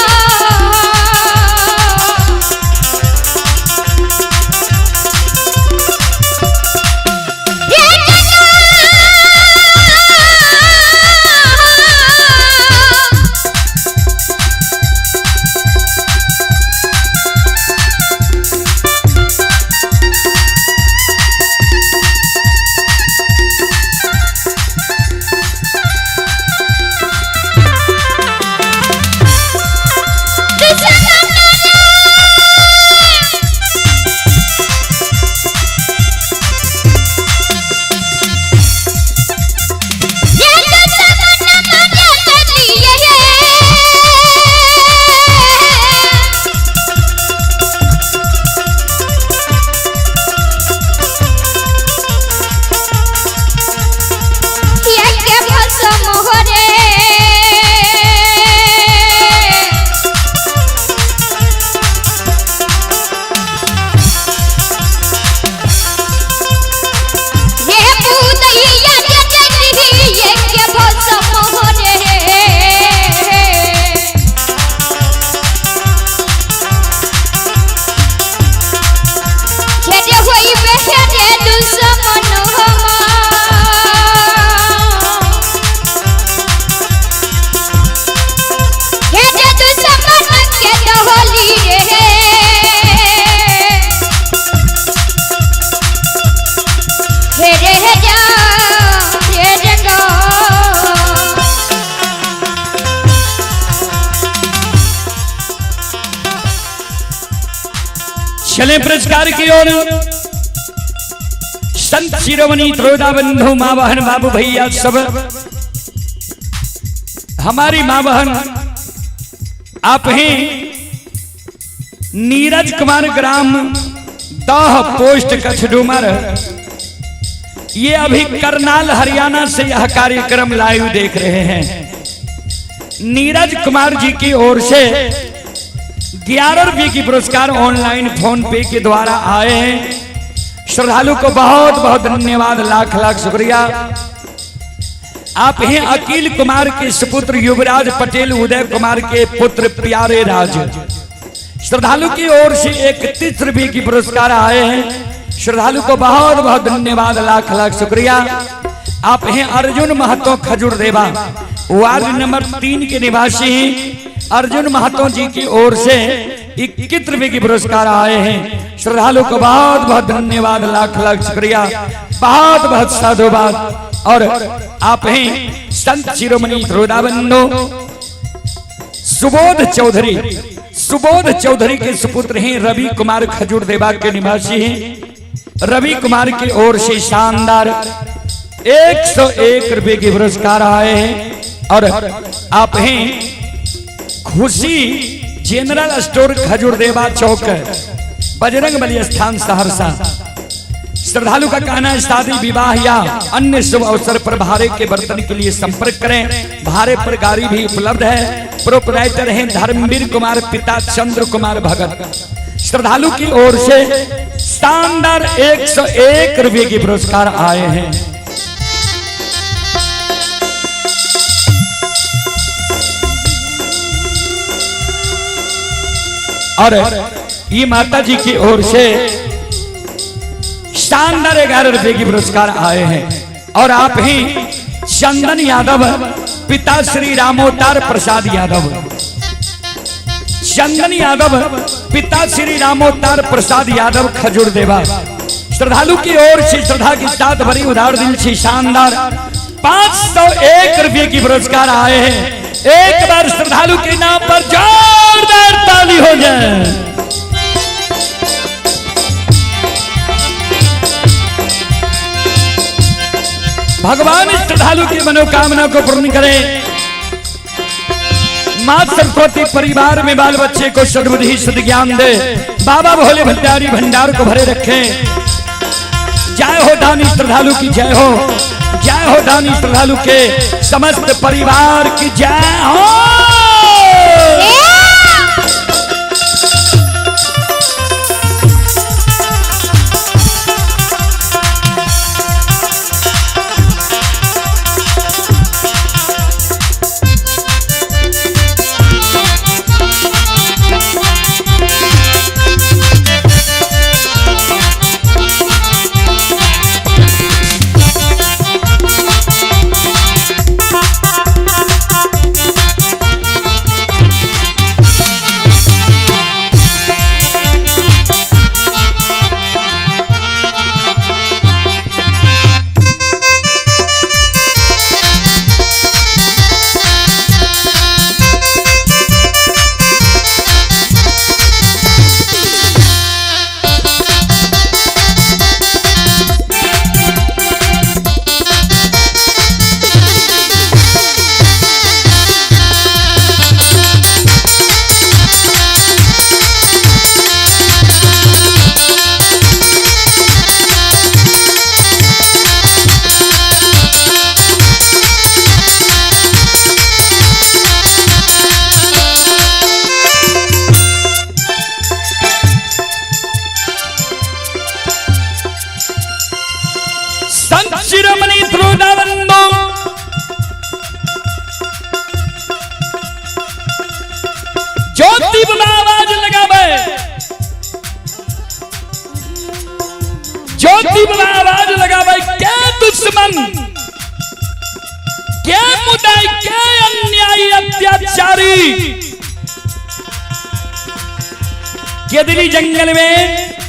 चले पुरस्कार की ओर। संत शिरोमणि त्रोदा बंधु माँ बहन बाबू भैया सब, हमारी माँ बहन आप हैं नीरज कुमार ग्राम दाह पोस्ट कच्छ डूमर। ये अभी करनाल हरियाणा से यह कार्यक्रम लाइव देख रहे हैं। नीरज कुमार जी की ओर से 11 रुपये की पुरस्कार ऑनलाइन फोन पे के द्वारा आए हैं। श्रद्धालु को बहुत बहुत धन्यवाद, लाख लाख शुक्रिया। आप हैं अकील कुमार के सुपुत्र युवराज पटेल, उदय कुमार के पुत्र प्यारे राज। श्रद्धालु की ओर से 31 रुपये की पुरस्कार आए हैं। श्रद्धालु को बहुत बहुत धन्यवाद, लाख लाख शुक्रिया। आप हैं अर्जुन महतो खजूर देवा, वार्ड नंबर 3 के निवासी हैं। अर्जुन महतो जी की ओर से 21 रुपये की पुरस्कार आए हैं। श्रद्धालु को बहुत बहुत धन्यवाद, लाख लाख शुक्रिया, बहुत बहुत साधुवाद। और आप हैं संत शिरोमणि त्रोदाबंधु सुबोध चौधरी, सुबोध चौधरी के सुपुत्र हैं रवि कुमार खजूर देवा के निवासी हैं। रवि कुमार की ओर से शानदार 101 रुपये की पुरस्कार आए हैं। और आप हैं खुशी जनरल स्टोर खजूर देवा चौक, बजरंग बली स्थान सहरसा। श्रद्धालु का कहना है शादी विवाह या अन्य शुभ अवसर पर भाड़े के बर्तन के लिए संपर्क करें। भाड़े पर गाड़ी भी उपलब्ध है। प्रोपराइटर हैं धर्मवीर कुमार, पिता चंद्र कुमार भगत। श्रद्धालु की ओर से शानदार 101 रुपये की पुरस्कार आए हैं। और ये माता जी की ओर से शानदार 11 रुपये की पुरस्कार आए हैं। और आप ही चंदन यादव, पिता श्री रामोतार प्रसाद यादव। चंदन यादव, पिता श्री रामोतार प्रसाद यादव खजूर देवा। श्रद्धालु की ओर से श्रद्धा के साथ भरी उधार दिल से शानदार 501 रुपये की पुरस्कार आए हैं। एक बार श्रद्धालु के नाम पर जोरदार ताली हो जाए। भगवान श्रद्धालु की मनोकामना को पूर्ण करें। मां सरस्वती परिवार में बाल बच्चे को सद्बुद्धि सद्ज्ञान दे। बाबा भोले भंडारी भंडार को भरे रखें। जय हो दानी श्रद्धालु की जय हो, जय हो दानी श्रद्धालु के समस्त परिवार की जय हो। शिरोमणि त्रोदाबंधु ज्योति बुला आवाज लगावे, ज्योति बुला आवाज लगावे। क्या दुश्मन, क्या मुदाई, क्या अन्यायी अत्याचारी केदली जंगल में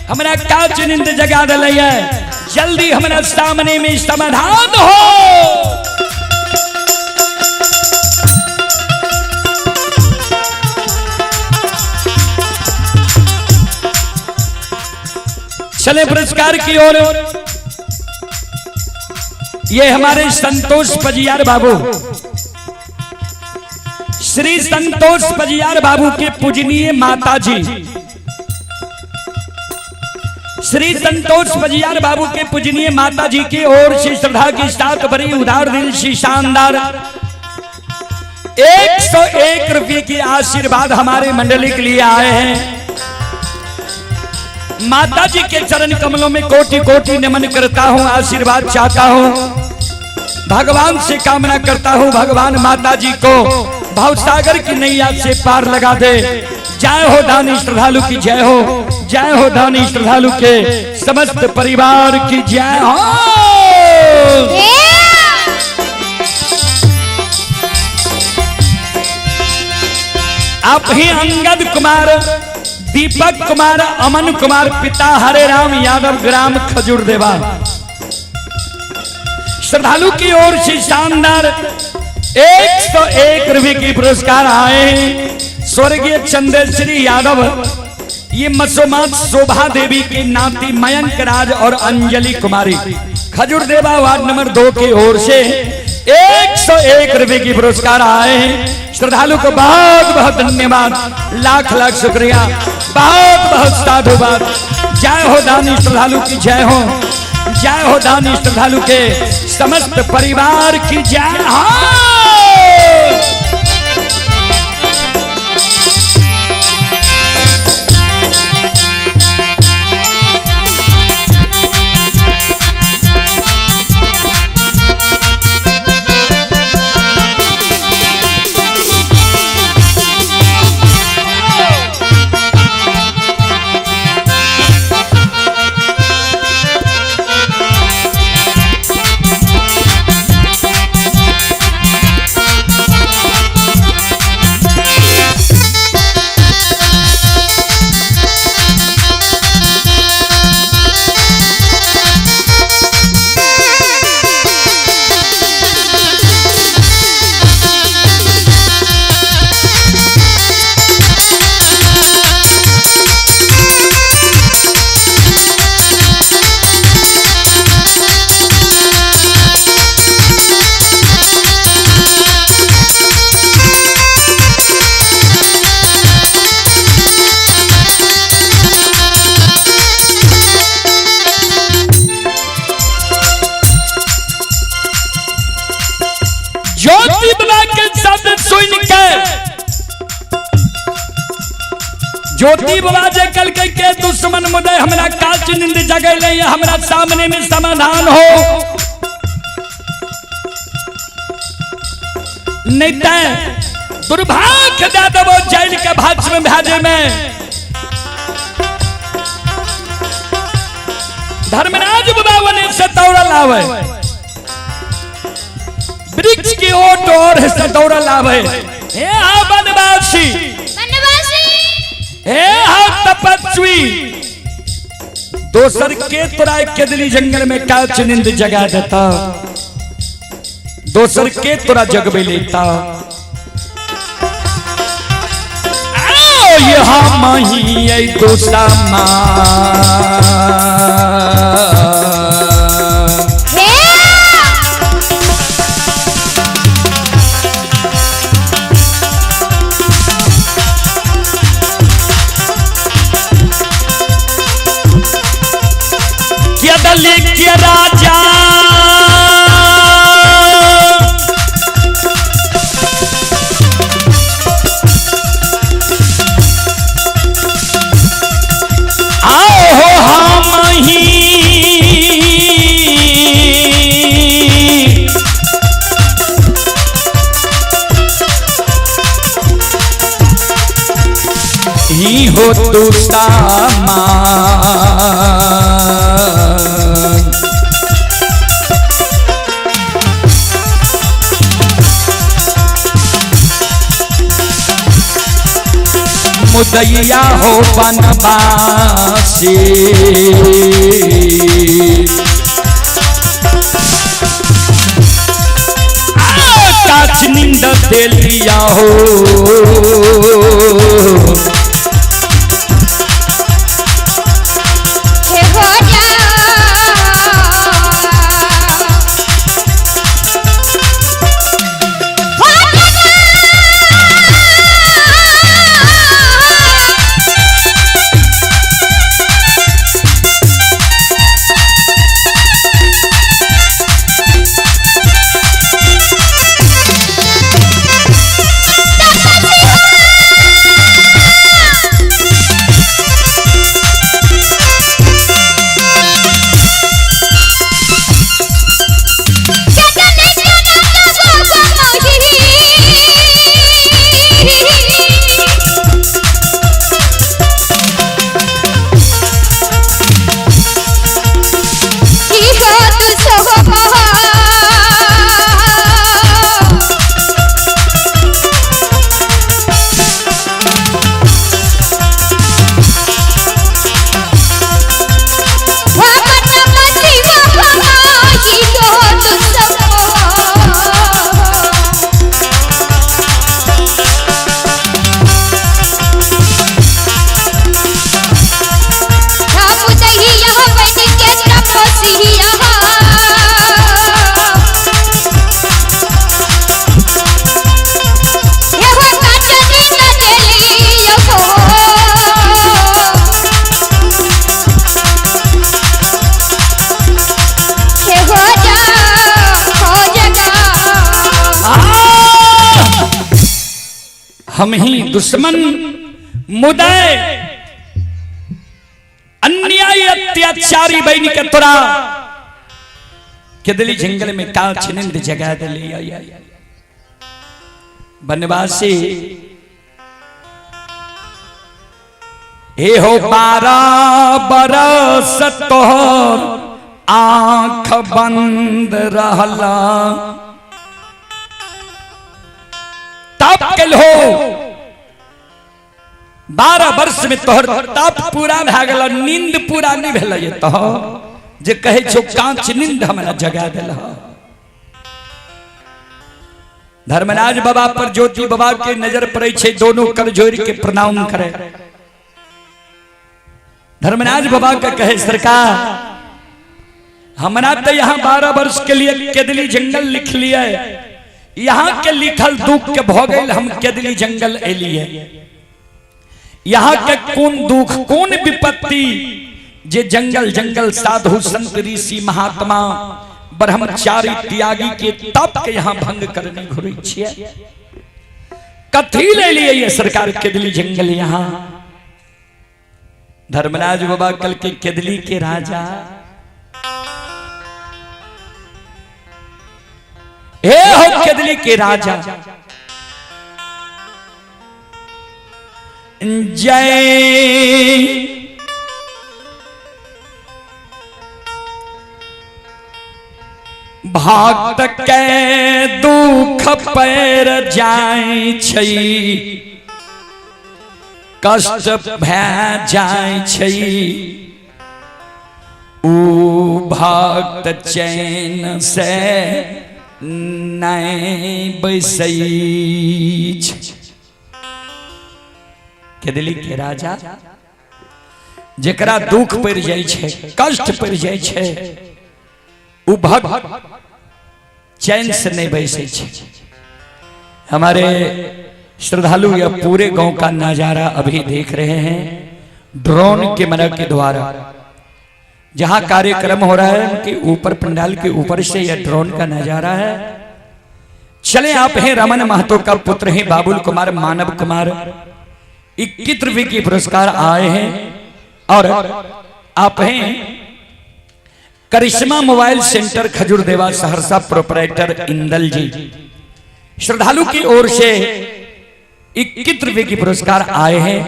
हमारा काच निंद जगा दल है। जल्दी हमारा सामने में समाधान हो। चले पुरस्कार की ओर। ये हमारे संतोष पजियार बाबू, श्री संतोष पजियार बाबू के पूजनीय माता जी, श्री संतोष पजियार बाबू के पूजनीय माता जी की ओर से श्रद्धा की साथ भरी उदार दिल से शानदार 101 रुपये की आशीर्वाद हमारे मंडली के लिए आए हैं। माता जी के चरण कमलों में कोटि कोटि नमन करता हूं, आशीर्वाद चाहता हूं, भगवान से कामना करता हूं भगवान माता जी को भवसागर की नैया से पार लगा दे। जय हो दानी श्रद्धालु की जय हो, जय हो दानी श्रद्धालु के समस्त परिवार की जय हो। आप ही अंगद कुमार, दीपक कुमार, अमन कुमार, पिता हरे राम यादव, ग्राम खजूर देवा। श्रद्धालु की ओर से शानदार 101 रुपये की पुरस्कार आए। स्वर्गीय चंद्रश्री यादव, ये मसोमात शोभा देवी की नाती मयंक राज और अंजलि कुमारी, खजूर देवा वार्ड नंबर 2 की ओर से 101 रुपये की पुरस्कार आए। श्रद्धालु को बहुत बहुत धन्यवाद, लाख लाख शुक्रिया, बहुत बहुत साधुवाद। जय हो दानी श्रद्धालु की जय हो, जय हो दानी श्रद्धालु के समस्त परिवार की जय हो। ज्योति बना के शब्द सुन के ज्योति बाबा जे कल के दुश्मन मुदे हमरा काच नींद जगैले, हमरा सामने में समाधान हो। नहीं तो दुर्भाग्य दे देवो जेल के भाज में भेजे में। धर्मराज बाबा ने से दौड़ा लावे, वृक्ष की ओट और से दौड़ा लावे। हे हा बनवासी, हे हा तपस्वी, दोसर के तोरा केदली जंगल में काच नींद जगा देता, दोसर के तोरा जगबे लेता। आओ यहाँ मही दोसा क्या राजा आओ हो हम ही हो तू सामा मुदैया हो बनवासी, काच नींद दे लिया हो। हे हो हम ही दुश्मन मुदय अन्यायी अत्याचारी बन के तोरा केदली जंगल में का छिनिंद जगा दिली बनवासी हे हो 12 बरस तोहर आंख बंद रहला तब कल हो 12 वर्ष में तोहर तप पूरा भ गेल नींद पूरा नहीं भेल ये तो जे कहे छो कांच नींद हमरा जगा देल धर्मराज बाबा पर ज्योति बाबा के नजर पड़े छे दोनों कर जोड़ के प्रणाम करे धर्मराज बाबा का कहे सरकार हमरा तो यहाँ 12 वर्ष के लिए केदली जंगल लिख लिया यहाँ के लिखल दुख के भोगल हम केदली जंगल एलिए यहाँ के कौन दुख कौन विपत्ति जे जंगल जंगल साधु संत ऋषि महात्मा ब्रह्मचारी त्यागी के तप के यहाँ भंग करने घुरी छिए कथी ले लिए ये सरकार केदली जंगल यहाँ धर्मराज बाबा कल के केदली के राजा हे हो केदली के राजा जय भक्त के दुख पैर जाय छै कष्ट भय जाय छै उ भक्त चैन से नहीं बैसै केदली के राजा जेकरा दुख पड़ जाय छै कष्ट पड़ जाय छै उ भक्त चैन से नहीं बैसे छे हमारे श्रद्धालु यह पूरे गांव का नजारा अभी देख रहे हैं ड्रोन कैमरा के द्वारा जहां कार्यक्रम हो रहा है उनके ऊपर पंडाल के ऊपर से यह ड्रोन का नजारा है चले आप हैं रमन महतो का पुत्र हैं बाबुल कुमार मानव कुमार 21 रुपये की पुरस्कार आए हैं और आप हैं करिश्मा मोबाइल सेंटर खजूर देवा सहरसा प्रोपराइटर इंदल जी श्रद्धालु की ओर से 21 रुपये की पुरस्कार आए हैं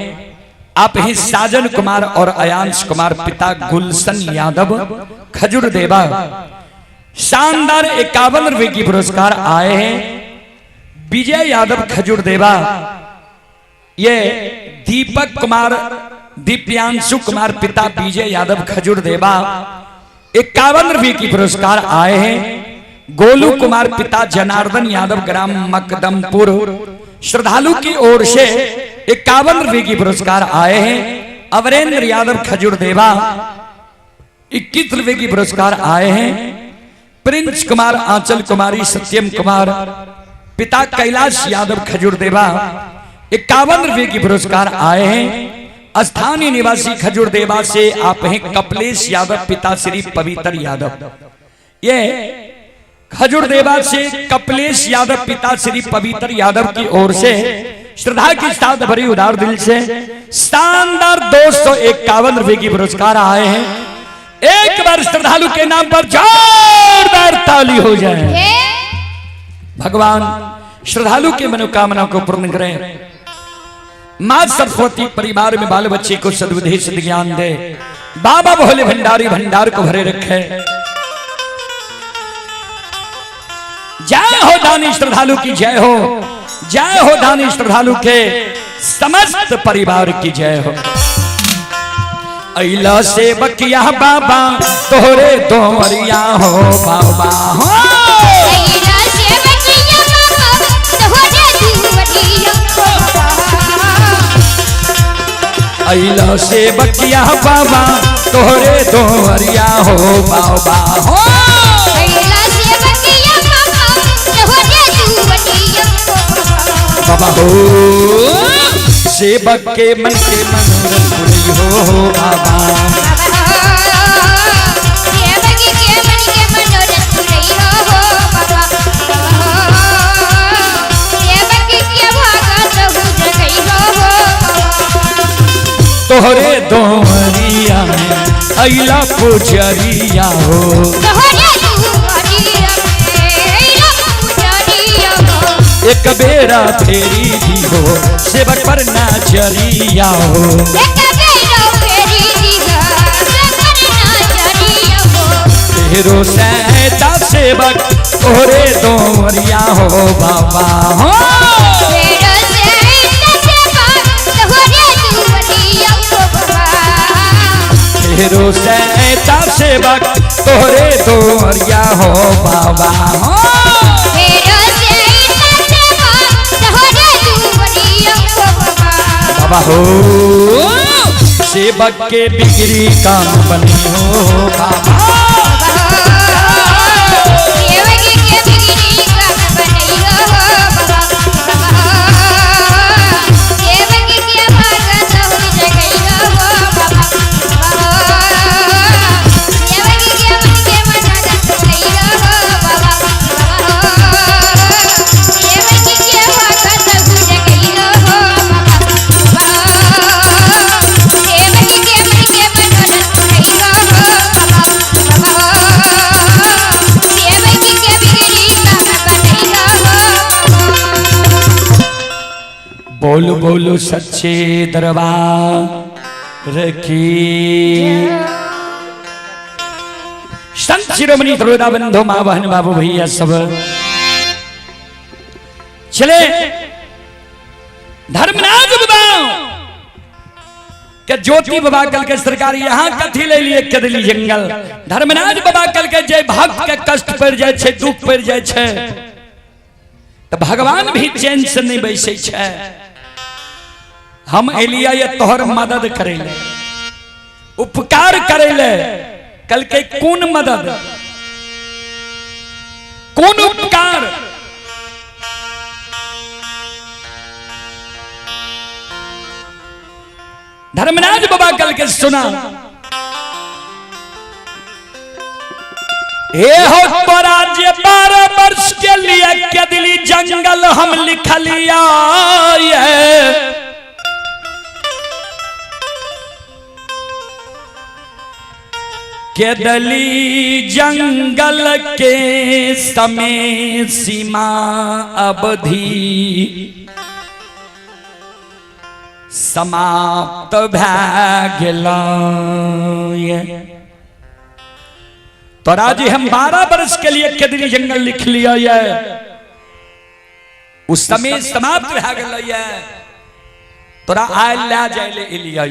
आप ही साजन कुमार और अयांश कुमार पिता गुलशन यादव खजूर देवा शानदार 51 रुपये की पुरस्कार आए हैं विजय यादव खजूर देवा ये दीपक कुमार दिव्यांशु कुमार पिता विजय यादव खजूर देवा 51 रुपये की पुरस्कार आए हैं गोलू कुमार पिता जनार्दन यादव ग्राम मकदमपुर श्रद्धालु की ओर से 51 रुपये की पुरस्कार आए हैं अवरेंद्र यादव खजूर देवा 21 रुपये की पुरस्कार आए हैं प्रिंस कुमार आंचल कुमारी सत्यम कुमार पिता कैलाश यादव खजूर देवा 51 रुपये की पुरस्कार आए हैं स्थानीय निवासी खजूर देवा से आप हैं कपलेश यादव पिता श्री पवित्र यादव ये खजूर देवा से कपलेश यादव पिता श्री पवित्र यादव की ओर से श्रद्धा के साथ भरी उदार दिल से शानदार 251 रुपये की पुरस्कार आए हैं एक बार श्रद्धालु के नाम पर जोरदार ताली हो जाए भगवान श्रद्धालु के मनोकामना को पूर्ण करें मां सरस्वती परिवार में बाल बच्चे को सद्बुद्धि सिद्ध ज्ञान दे बाबा भोले भंडारी भंडार को भरे रखे जय हो दानी श्रद्धालु की जय हो दानी श्रद्धालु के समस्त परिवार की जय हो अइला सेवकिया बाबा तोहरे तोहरिया हो बाबा हो अइला सेवकिया बाबा तोहरे अइला सेवकिया बाबा तोहरे तोहरिया हो बाबा हो बाबा हो सेवक के मन के मनोरथ पूरी हो बाबा सेवक के मन के मनोरथ पूरी हो बाबा सेवक के भागा तो तोहरे दोहरिया में अइला पुजरिया हो तोहरे दुआरिया में अइला पुजरिया हो एक बेरा फेरी दी हो सेवक पर नजरिया हो एक बेरा फेरी दी हो सेवक नजरिया हो तेरो सैता सेवक तोहरे दोहरिया हो बाबा हो तेरो सैता सेवक तोहरे दुआरिया हो बाबा तेरो सैता सेवक तोहरे दोहरिया हो बाबा हो तेरो सैता सेवक तोहरे दुआरिया हो बाबा बाबा हो सेवक के बिगड़ी काम बनी हो बाबा बोलो बोलो सच्चे दरबार की संत शिरोमणि त्रोदा बंधु मां बहन बाबू भैया सब चले धर्मराज बाबा के ज्योति बाबा कल के सरकार यहाँ कथी ले लिए कदली जंगल धर्मराज बाबा कल के जय भक्त के कष्ट पड़ जाए छे दुख पड़ जाए छे तो भगवान भी चैन से नहीं बैसे छे हम एलिया ये तोहर मदद करेले उपकार करेले कल के कौन मदद कौन उपकार धर्मराज बाबा कल के सुना ए हो पराजय 12 वर्ष के लिए कदली जंगल हम लिख लिया केदली जंगल के समय सीमा अवधि समाप्त भए गेलै तोरा जी हम 12 वर्ष के लिए केदली जंगल लिख लिया है उस समय समाप्त भए गेलै है तोरा आय ले जाय ले एलिया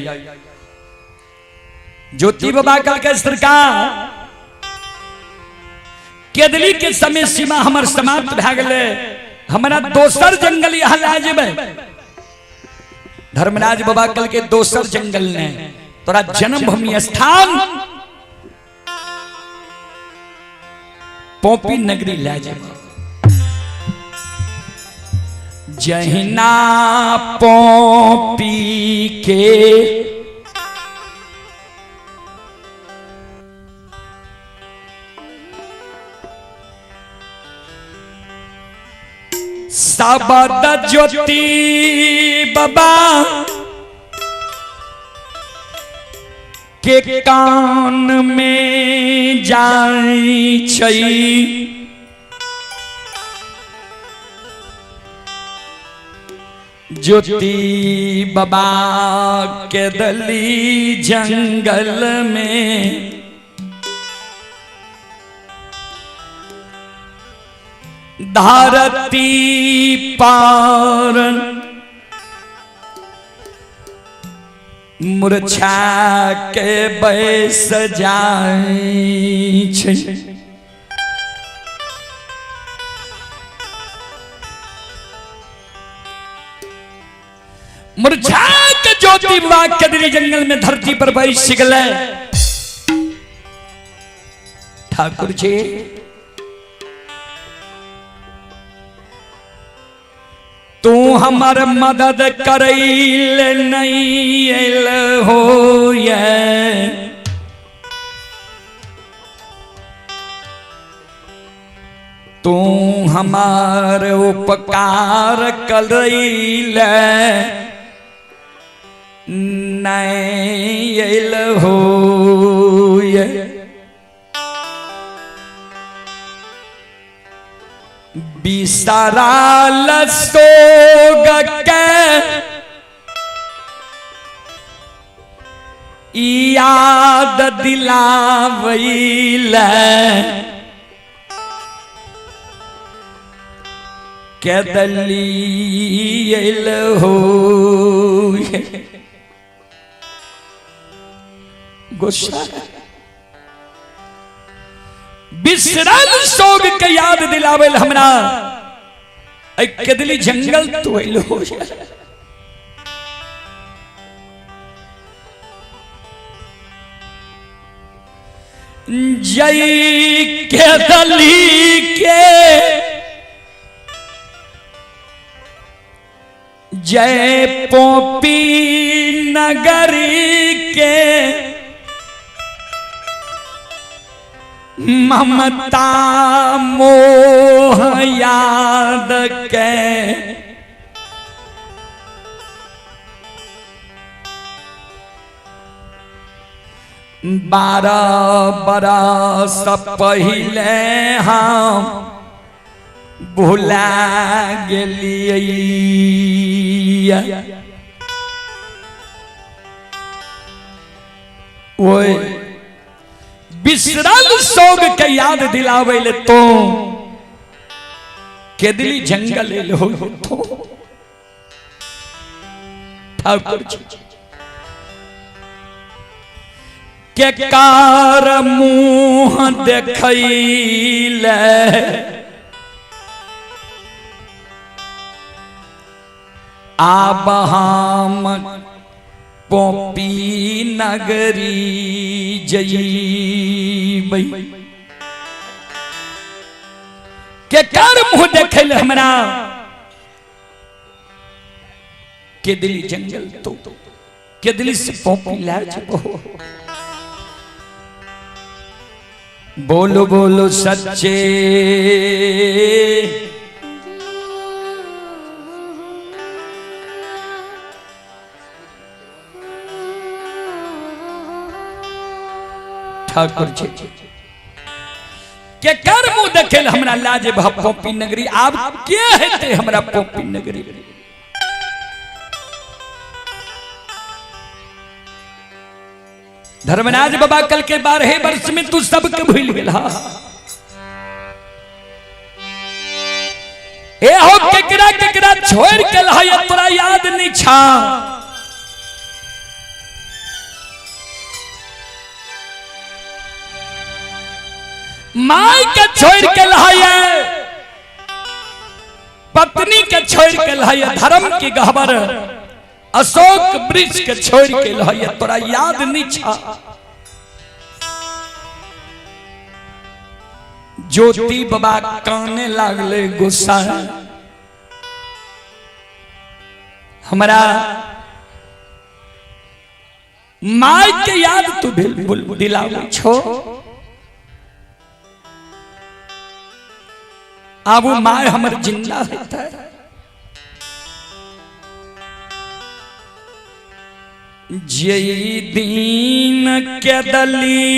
ज्योति बाबा कल के सरकार केदली के समय सीमा हमर समाप्त भए गेलै हमरा दोसर जंगल यहाँ ला जेबै धर्मराज बाबा कल के दोसर जंगल ने तोरा जन्मभूमि स्थान पोपी नगरी ला जेबै जहिना पोपी के सबद ज्योति बाबा के कान में जाई छै ज्योति बाबा के दली जंगल में धरती पार मूर्छा के बैस जाई छै मूर्छा के ज्योति बाबा कदली जंगल में धरती पर बैस गेलै ठाकुर जी तू हमार मदद करैल नहीं आयल हो तू हमार उपकार करैल नैल हो बिसराल सोग के याद दिलावैल के दलील हो गुस्सा बिसरल सोग के याद दिलावेल हमरा कदली जंगल तो हो जय कदली के जय पोपी नगरी के ममता मोह याद के बारह बरस पहले हम भुला गेलिए ओए बिसरल सोग के याद दिलावेले तो केदली जंगल हो तो ठाकुर जी के कार मुंह देखैले आब हम पोपी नगरी जईबै के कार मुंह देखैले हमरा केदली जंगल तो केदली से पोपी लाज बोलो बोलो सच्चे ठाकुर जी के कर मुंह देखेल हमरा लाजे भा पोपी नगरी आप के हेते हमरा पोपी नगरी धर्मराज बाबा कल के 12 वर्ष में तू सबके भूल गेला ए हो केकरा केकरा छोड़ के लहाय तोरा याद नहीं छा माई के छोड़ के लहाय पत्नी के छोड़ के लहाय धर्म की गहबर अशोक वृक्ष के छोड़ के लहाय तोरा याद नहीं छा ज्योति बाबा काने लागले गुस्सा हमरा माई के याद तू बिल्कुल दिलावे छो अब माय हमर जिंदा है जय दीन के दली